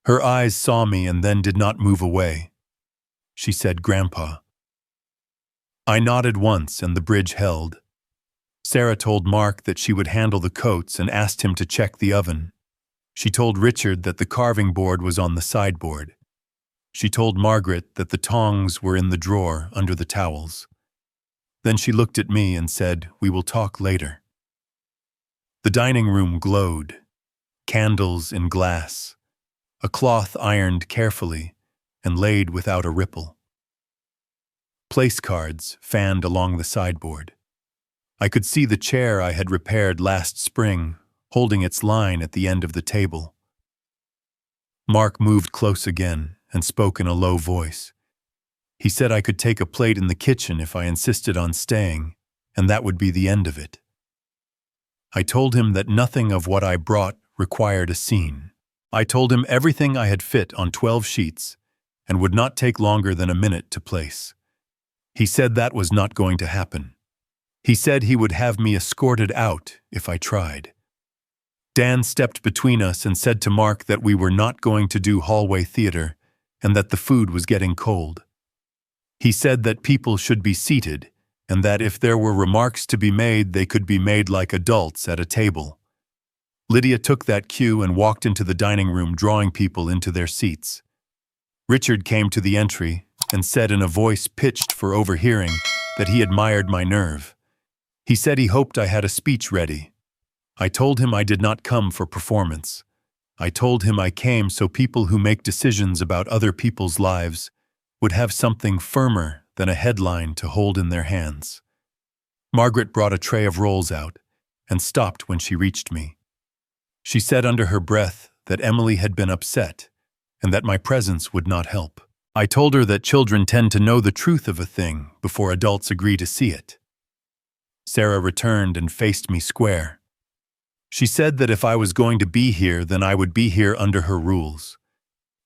Her eyes saw me and then did not move away. She said, "Grandpa." I nodded once and the bridge held. Sarah told Mark that she would handle the coats and asked him to check the oven. She told Richard that the carving board was on the sideboard. She told Margaret that the tongs were in the drawer under the towels. Then she looked at me and said, "We will talk later." The dining room glowed. Candles in glass. A cloth ironed carefully and laid without a ripple. Place cards fanned along the sideboard. I could see the chair I had repaired last spring, holding its line at the end of the table. Mark moved close again and spoke in a low voice. He said I could take a plate in the kitchen if I insisted on staying, and that would be the end of it. I told him that nothing of what I brought required a scene. I told him everything I had fit on 12 sheets and would not take longer than a minute to place. He said that was not going to happen. He said he would have me escorted out if I tried. Dan stepped between us and said to Mark that we were not going to do hallway theater and that the food was getting cold. He said that people should be seated and that if there were remarks to be made, they could be made like adults at a table. Lydia took that cue and walked into the dining room, drawing people into their seats. Richard came to the entry and said in a voice pitched for overhearing that he admired my nerve. He said he hoped I had a speech ready. I told him I did not come for performance. I told him I came so people who make decisions about other people's lives would have something firmer than a headline to hold in their hands. Margaret brought a tray of rolls out and stopped when she reached me. She said under her breath that Emily had been upset and that my presence would not help. I told her that children tend to know the truth of a thing before adults agree to see it. Sarah returned and faced me square. She said that if I was going to be here, then I would be here under her rules.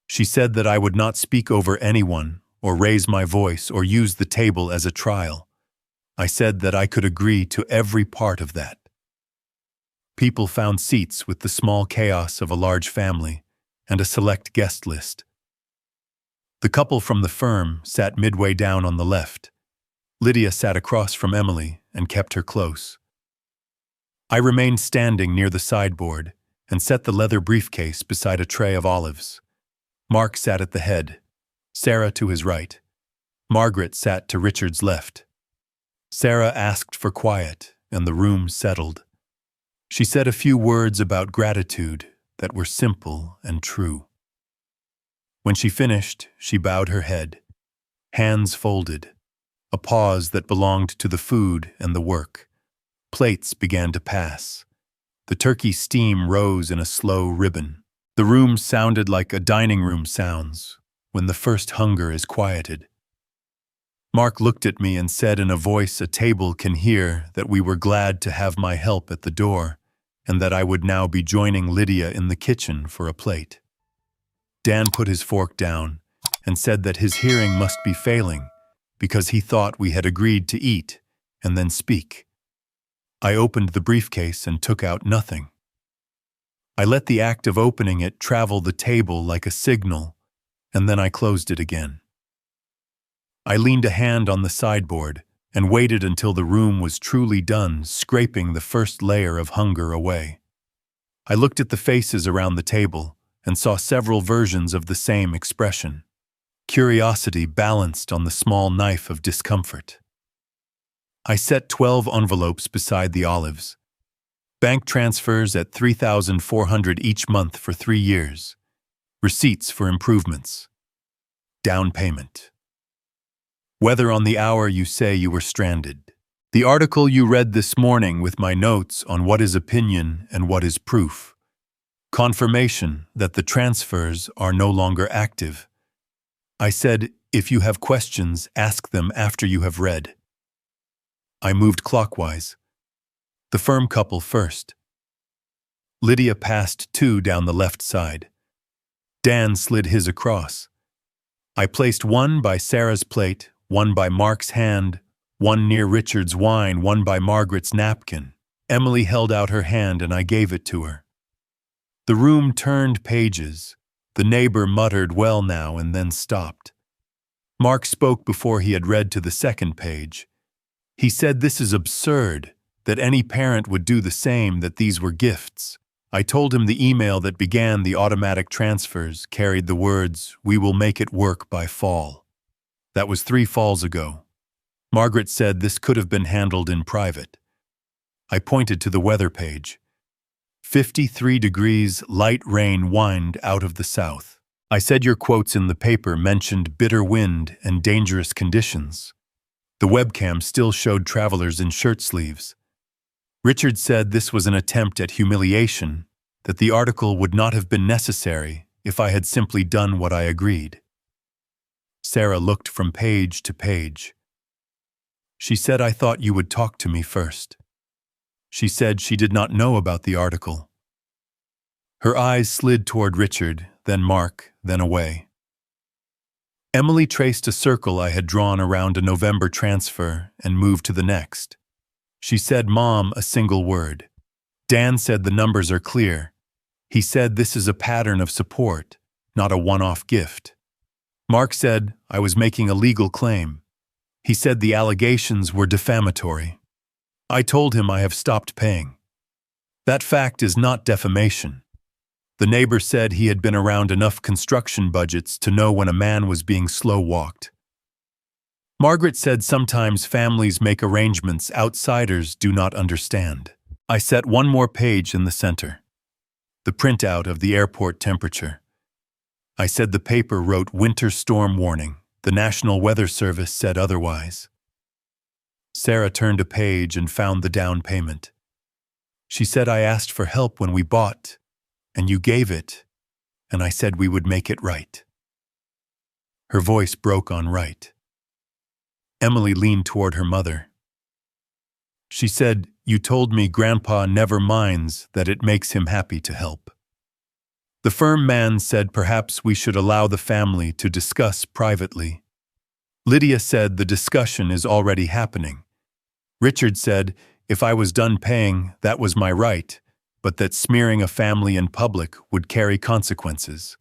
She said that I would not speak over anyone or raise my voice or use the table as a trial. I said that I could agree to every part of that. People found seats with the small chaos of a large family and a select guest list. The couple from the firm sat midway down on the left. Lydia sat across from Emily and kept her close. I remained standing near the sideboard and set the leather briefcase beside a tray of olives. Mark sat at the head, Sarah to his right. Margaret sat to Richard's left. Sarah asked for quiet, and the room settled. She said a few words about gratitude that were simple and true. When she finished, she bowed her head, hands folded, a pause that belonged to the food and the work. Plates began to pass. The turkey steam rose in a slow ribbon. The room sounded like a dining room sounds when the first hunger is quieted. Mark looked at me and said in a voice a table can hear that we were glad to have my help at the door and that I would now be joining Lydia in the kitchen for a plate. Dan put his fork down and said that his hearing must be failing because he thought we had agreed to eat and then speak. I opened the briefcase and took out nothing. I let the act of opening it travel the table like a signal, and then I closed it again. I leaned a hand on the sideboard and waited until the room was truly done, scraping the first layer of hunger away. I looked at the faces around the table and saw several versions of the same expression. Curiosity balanced on the small knife of discomfort. I set 12 envelopes beside the olives. Bank transfers at $3,400 each month for 3 years. Receipts for improvements. Down payment. Whether on the hour you say you were stranded. The article you read this morning with my notes on what is opinion and what is proof. Confirmation that the transfers are no longer active. I said, if you have questions, ask them after you have read. I moved clockwise. The firm couple first. Lydia passed 2 down the left side. Dan slid his across. I placed 1 by Sarah's plate, 1 by Mark's hand, 1 near Richard's wine, 1 by Margaret's napkin. Emily held out her hand and I gave it to her. The room turned pages. The neighbor muttered, "Well now," and then stopped. Mark spoke before he had read to the second page. He said this is absurd, that any parent would do the same, that these were gifts. I told him the email that began the automatic transfers carried the words, "We will make it work by fall." That was 3 falls ago. Margaret said this could have been handled in private. I pointed to the weather page. 53 degrees, light rain whined out of the south. I said your quotes in the paper mentioned bitter wind and dangerous conditions. The webcam still showed travelers in shirt sleeves. Richard said this was an attempt at humiliation, that the article would not have been necessary if I had simply done what I agreed. Sarah looked from page to page. She said, "I thought you would talk to me first." She said she did not know about the article. Her eyes slid toward Richard, then Mark, then away. Emily traced a circle I had drawn around a November transfer and moved to the next. She said, "Mom," a single word. Dan said the numbers are clear. He said this is a pattern of support, not a one-off gift. Mark said I was making a legal claim. He said the allegations were defamatory. I told him I have stopped paying. That fact is not defamation. The neighbor said he had been around enough construction budgets to know when a man was being slow-walked. Margaret said sometimes families make arrangements outsiders do not understand. I set one more page in the center. The printout of the airport temperature. I said the paper wrote winter storm warning. The National Weather Service said otherwise. Sarah turned a page and found the down payment. She said I asked for help when we bought, and you gave it, and I said we would make it right. Her voice broke on right. Emily leaned toward her mother. She said, "You told me Grandpa never minds that it makes him happy to help." The firm man said perhaps we should allow the family to discuss privately. Lydia said the discussion is already happening. Richard said, if I was done paying, that was my right, but that smearing a family in public would carry consequences.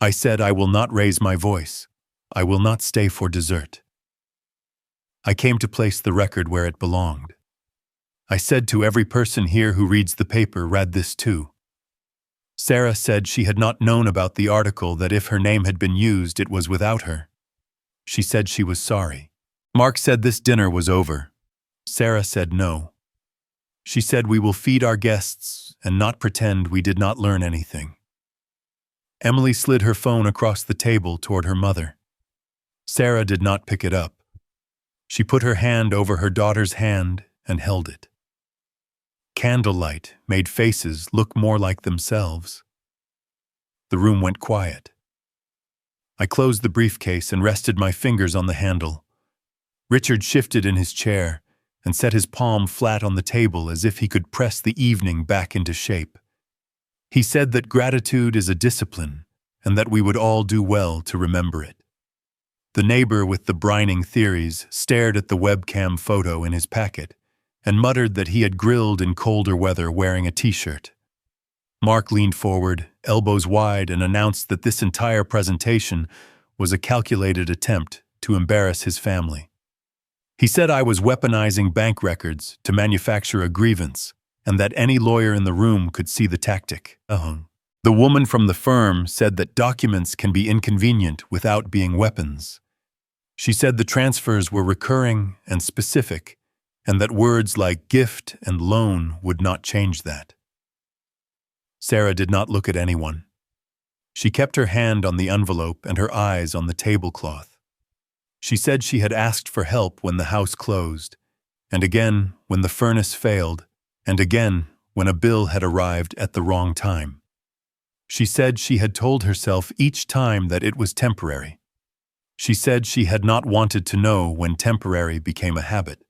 I said I will not raise my voice. I will not stay for dessert. I came to place the record where it belonged. I said to every person here who reads the paper, read this too. Sarah said she had not known about the article, that if her name had been used, it was without her. She said she was sorry. Mark said this dinner was over. Sarah said no. She said we will feed our guests and not pretend we did not learn anything. Emily slid her phone across the table toward her mother. Sarah did not pick it up. She put her hand over her daughter's hand and held it. Candlelight made faces look more like themselves. The room went quiet. I closed the briefcase and rested my fingers on the handle. Richard shifted in his chair and set his palm flat on the table as if he could press the evening back into shape. He said that gratitude is a discipline and that we would all do well to remember it. The neighbor with the brining theories stared at the webcam photo in his packet and muttered that he had grilled in colder weather wearing a t-shirt. Mark leaned forward, elbows wide, and announced that this entire presentation was a calculated attempt to embarrass his family. He said I was weaponizing bank records to manufacture a grievance, and that any lawyer in the room could see the tactic. The woman from the firm said that documents can be inconvenient without being weapons. She said the transfers were recurring and specific, and that words like gift and loan would not change that. Sarah did not look at anyone. She kept her hand on the envelope and her eyes on the tablecloth. She said she had asked for help when the house closed, and again when the furnace failed, and again when a bill had arrived at the wrong time. She said she had told herself each time that it was temporary. She said she had not wanted to know when temporary became a habit.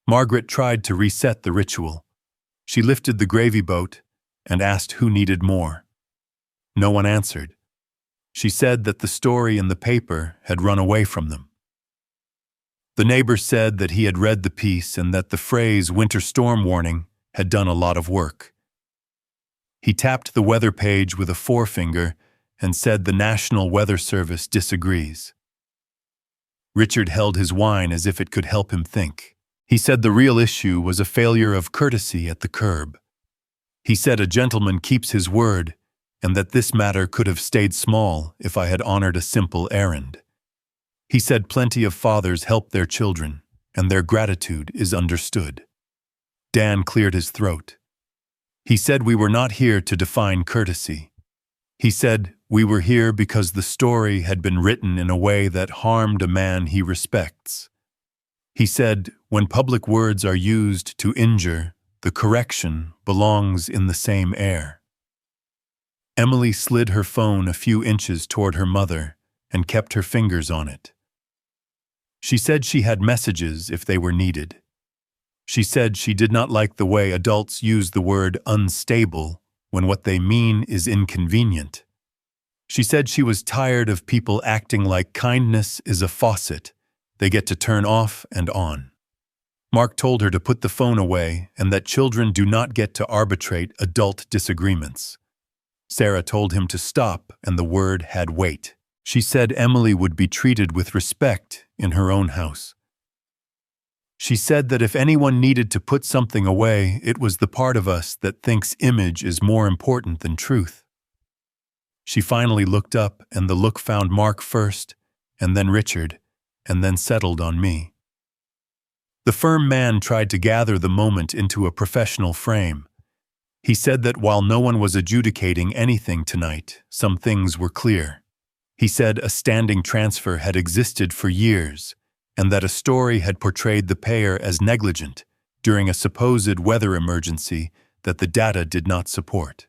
Margaret tried to reset the ritual. She lifted the gravy boat and asked who needed more. No one answered. She said that the story in the paper had run away from them. The neighbor said that he had read the piece and that the phrase winter storm warning had done a lot of work. He tapped the weather page with a forefinger and said the National Weather Service disagrees. Richard held his wine as if it could help him think. He said the real issue was a failure of courtesy at the curb. He said a gentleman keeps his word, and that this matter could have stayed small if I had honored a simple errand. He said plenty of fathers help their children, and their gratitude is understood. Dan cleared his throat. He said we were not here to define courtesy. He said we were here because the story had been written in a way that harmed a man he respects. He said, when public words are used to injure, the correction belongs in the same air. Emily slid her phone a few inches toward her mother and kept her fingers on it. She said she had messages if they were needed. She said she did not like the way adults use the word unstable when what they mean is inconvenient. She said she was tired of people acting like kindness is a faucet they get to turn off and on. Mark told her to put the phone away and that children do not get to arbitrate adult disagreements. Sarah told him to stop, and the word had weight. She said Emily would be treated with respect in her own house. She said that if anyone needed to put something away, it was the part of us that thinks image is more important than truth. She finally looked up, and the look found Mark first, and then Richard, and then settled on me. The firm man tried to gather the moment into a professional frame. He said that while no one was adjudicating anything tonight, some things were clear. He said a standing transfer had existed for years, and that a story had portrayed the payer as negligent during a supposed weather emergency that the data did not support.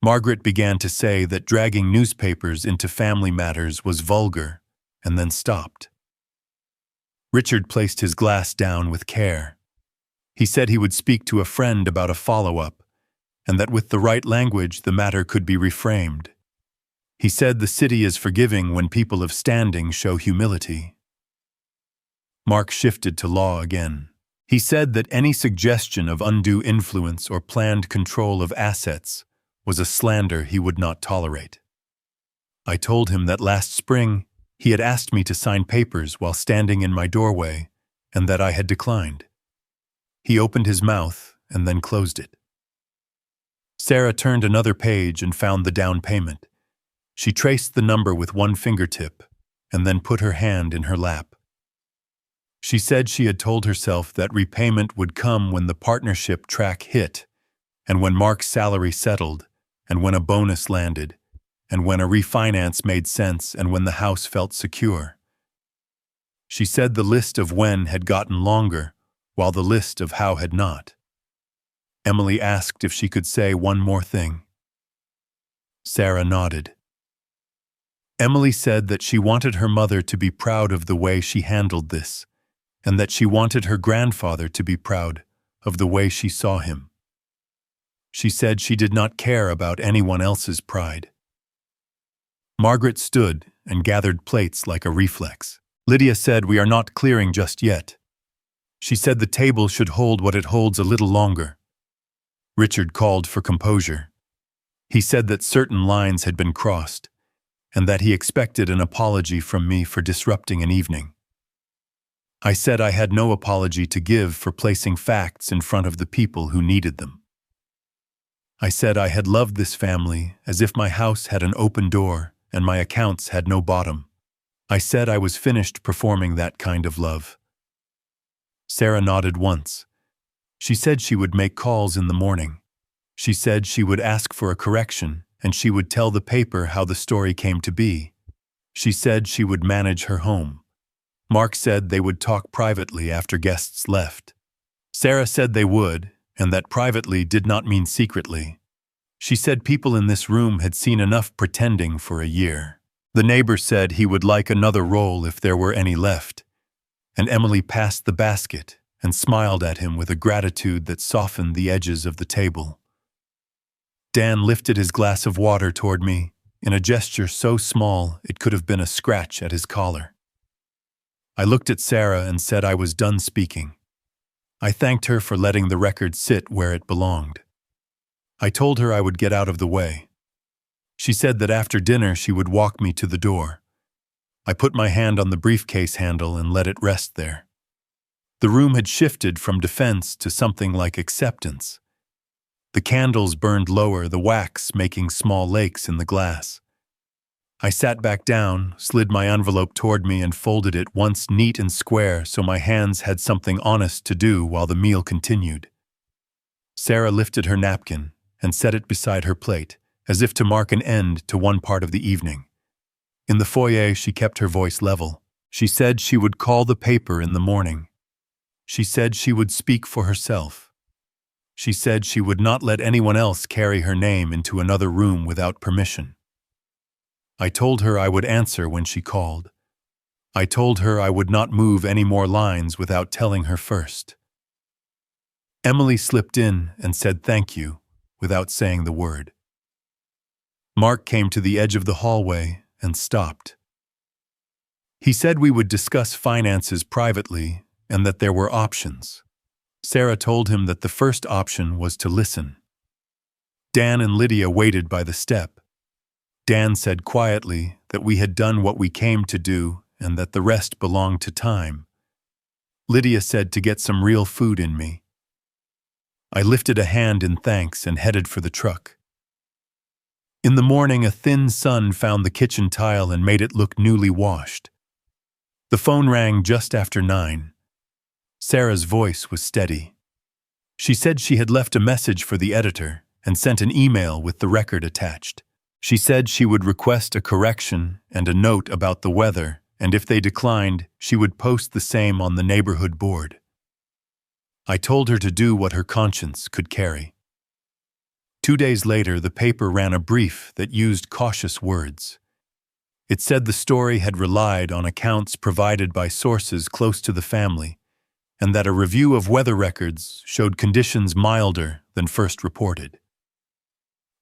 Margaret began to say that dragging newspapers into family matters was vulgar, and then stopped. Richard placed his glass down with care. He said he would speak to a friend about a follow-up, and that with the right language the matter could be reframed. He said the city is forgiving when people of standing show humility. Mark shifted to law again. He said that any suggestion of undue influence or planned control of assets was a slander he would not tolerate. I told him that last spring he had asked me to sign papers while standing in my doorway, and that I had declined. He opened his mouth and then closed it. Sarah turned another page and found the down payment. She traced the number with one fingertip and then put her hand in her lap. She said she had told herself that repayment would come when the partnership track hit, and when Mark's salary settled, and when a bonus landed, and when a refinance made sense, and when the house felt secure. She said the list of when had gotten longer, while the list of how had not. Emily asked if she could say one more thing. Sarah nodded. Emily said that she wanted her mother to be proud of the way she handled this, and that she wanted her grandfather to be proud of the way she saw him. She said she did not care about anyone else's pride. Margaret stood and gathered plates like a reflex. Lydia said, "We are not clearing just yet." She said the table should hold what it holds a little longer. Richard called for composure. He said that certain lines had been crossed, and that he expected an apology from me for disrupting an evening. I said I had no apology to give for placing facts in front of the people who needed them. I said I had loved this family as if my house had an open door and my accounts had no bottom. I said I was finished performing that kind of love. Sarah nodded once. She said she would make calls in the morning. She said she would ask for a correction, and she would tell the paper how the story came to be. She said she would manage her home. Mark said they would talk privately after guests left. Sarah said they would, and that privately did not mean secretly. She said people in this room had seen enough pretending for a year. The neighbor said he would like another roll if there were any left, and Emily passed the basket and smiled at him with a gratitude that softened the edges of the table. Dan lifted his glass of water toward me in a gesture so small it could have been a scratch at his collar. I looked at Sarah and said I was done speaking. I thanked her for letting the record sit where it belonged. I told her I would get out of the way. She said that after dinner she would walk me to the door. I put my hand on the briefcase handle and let it rest there. The room had shifted from defense to something like acceptance. The candles burned lower, the wax making small lakes in the glass. I sat back down, slid my envelope toward me and folded it once neat and square so my hands had something honest to do while the meal continued. Sarah lifted her napkin and set it beside her plate, as if to mark an end to one part of the evening. In the foyer, she kept her voice level. She said she would call the paper in the morning. She said she would speak for herself. She said she would not let anyone else carry her name into another room without permission. I told her I would answer when she called. I told her I would not move any more lines without telling her first. Emily slipped in and said thank you without saying the word. Mark came to the edge of the hallway and stopped. He said we would discuss finances privately and that there were options. Sarah told him that the first option was to listen. Dan and Lydia waited by the step. Dan said quietly that we had done what we came to do and that the rest belonged to time. Lydia said to get some real food in me. I lifted a hand in thanks and headed for the truck. In the morning, a thin sun found the kitchen tile and made it look newly washed. The phone rang just after 9. Sarah's voice was steady. She said she had left a message for the editor and sent an email with the record attached. She said she would request a correction and a note about the weather, and if they declined, she would post the same on the neighborhood board. I told her to do what her conscience could carry. 2 days later, the paper ran a brief that used cautious words. It said the story had relied on accounts provided by sources close to the family, and that a review of weather records showed conditions milder than first reported.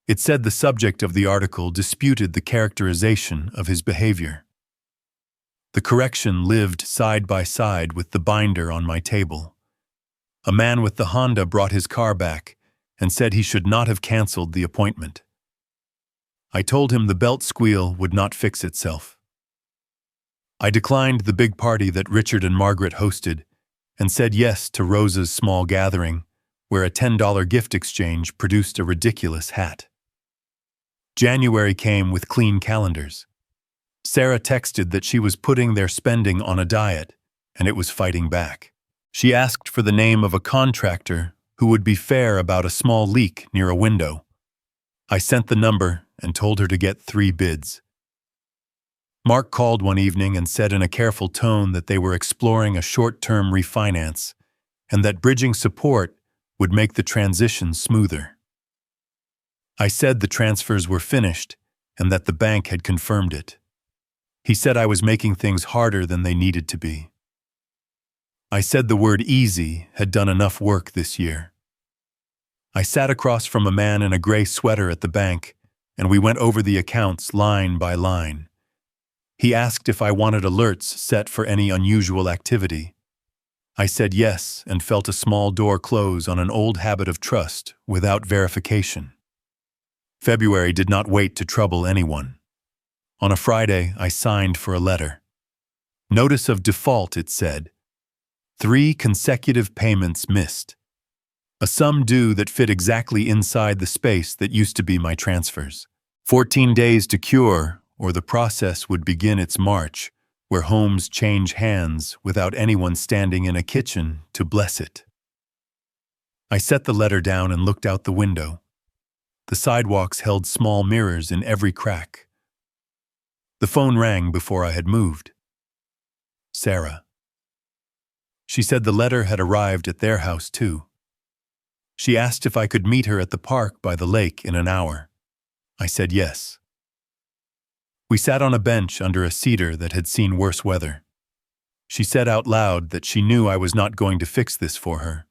It said the subject of the article disputed the characterization of his behavior. The correction lived side by side with the binder on my table. A man with the Honda brought his car back and said he should not have canceled the appointment. I told him the belt squeal would not fix itself. I declined the big party that Richard and Margaret hosted and said yes to Rosa's small gathering, where a $10 gift exchange produced a ridiculous hat. January came with clean calendars. Sarah texted that she was putting their spending on a diet, and it was fighting back. She asked for the name of a contractor who would be fair about a small leak near a window. I sent the number and told her to get 3 bids. Mark called one evening and said in a careful tone that they were exploring a short-term refinance and that bridging support would make the transition smoother. I said the transfers were finished and that the bank had confirmed it. He said I was making things harder than they needed to be. I said the word easy had done enough work this year. I sat across from a man in a gray sweater at the bank, and we went over the accounts line by line. He asked if I wanted alerts set for any unusual activity. I said yes and felt a small door close on an old habit of trust without verification. February did not wait to trouble anyone. On a Friday, I signed for a letter. Notice of default, it said. 3 consecutive payments missed. A sum due that fit exactly inside the space that used to be my transfers. 14 days to cure, or the process would begin its march, where homes change hands without anyone standing in a kitchen to bless it. I set the letter down and looked out the window. The sidewalks held small mirrors in every crack. The phone rang before I had moved. Sarah. She said the letter had arrived at their house too. She asked if I could meet her at the park by the lake in an hour. I said yes. We sat on a bench under a cedar that had seen worse weather. She said out loud that she knew I was not going to fix this for her.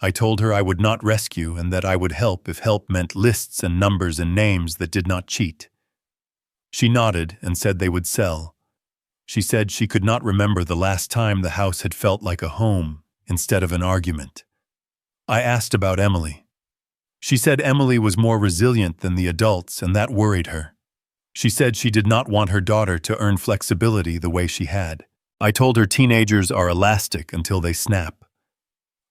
I told her I would not rescue and that I would help if help meant lists and numbers and names that did not cheat. She nodded and said they would sell. She said she could not remember the last time the house had felt like a home instead of an argument. I asked about Emily. She said Emily was more resilient than the adults and that worried her. She said she did not want her daughter to earn flexibility the way she had. I told her teenagers are elastic until they snap.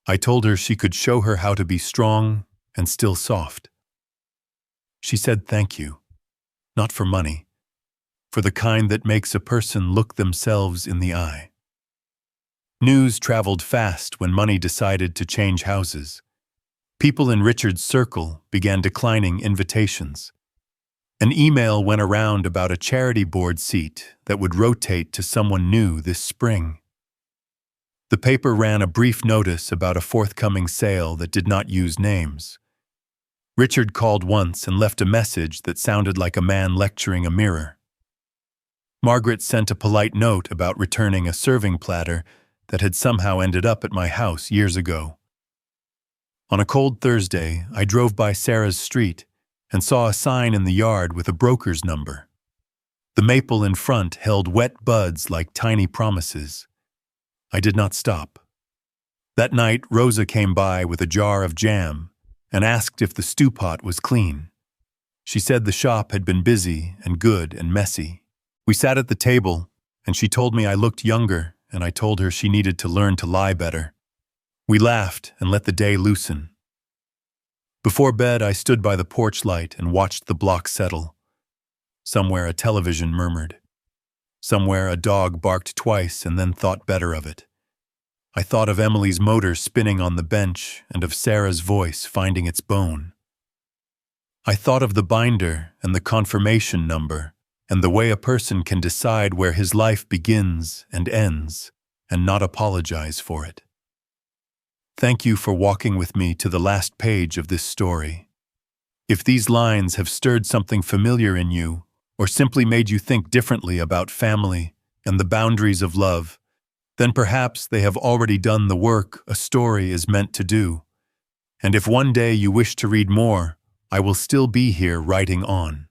I told her she could show her how to be strong and still soft. She said thank you, not for money, for the kind that makes a person look themselves in the eye. News traveled fast when money decided to change houses. People in Richard's circle began declining invitations. An email went around about a charity board seat that would rotate to someone new this spring. The paper ran a brief notice about a forthcoming sale that did not use names. Richard called once and left a message that sounded like a man lecturing a mirror. Margaret sent a polite note about returning a serving platter that had somehow ended up at my house years ago. On a cold Thursday, I drove by Sarah's street and saw a sign in the yard with a broker's number. The maple in front held wet buds like tiny promises. I did not stop. That night, Rosa came by with a jar of jam and asked if the stew pot was clean. She said the shop had been busy and good and messy. We sat at the table, and she told me I looked younger, and I told her she needed to learn to lie better. We laughed and let the day loosen. Before bed, I stood by the porch light and watched the block settle. Somewhere a television murmured. Somewhere a dog barked twice and then thought better of it. I thought of Emily's motor spinning on the bench and of Sarah's voice finding its bone. I thought of the binder and the confirmation number and the way a person can decide where his life begins and ends and not apologize for it. Thank you for walking with me to the last page of this story. If these lines have stirred something familiar in you, or simply made you think differently about family and the boundaries of love, then perhaps they have already done the work a story is meant to do. And if one day you wish to read more, I will still be here writing on.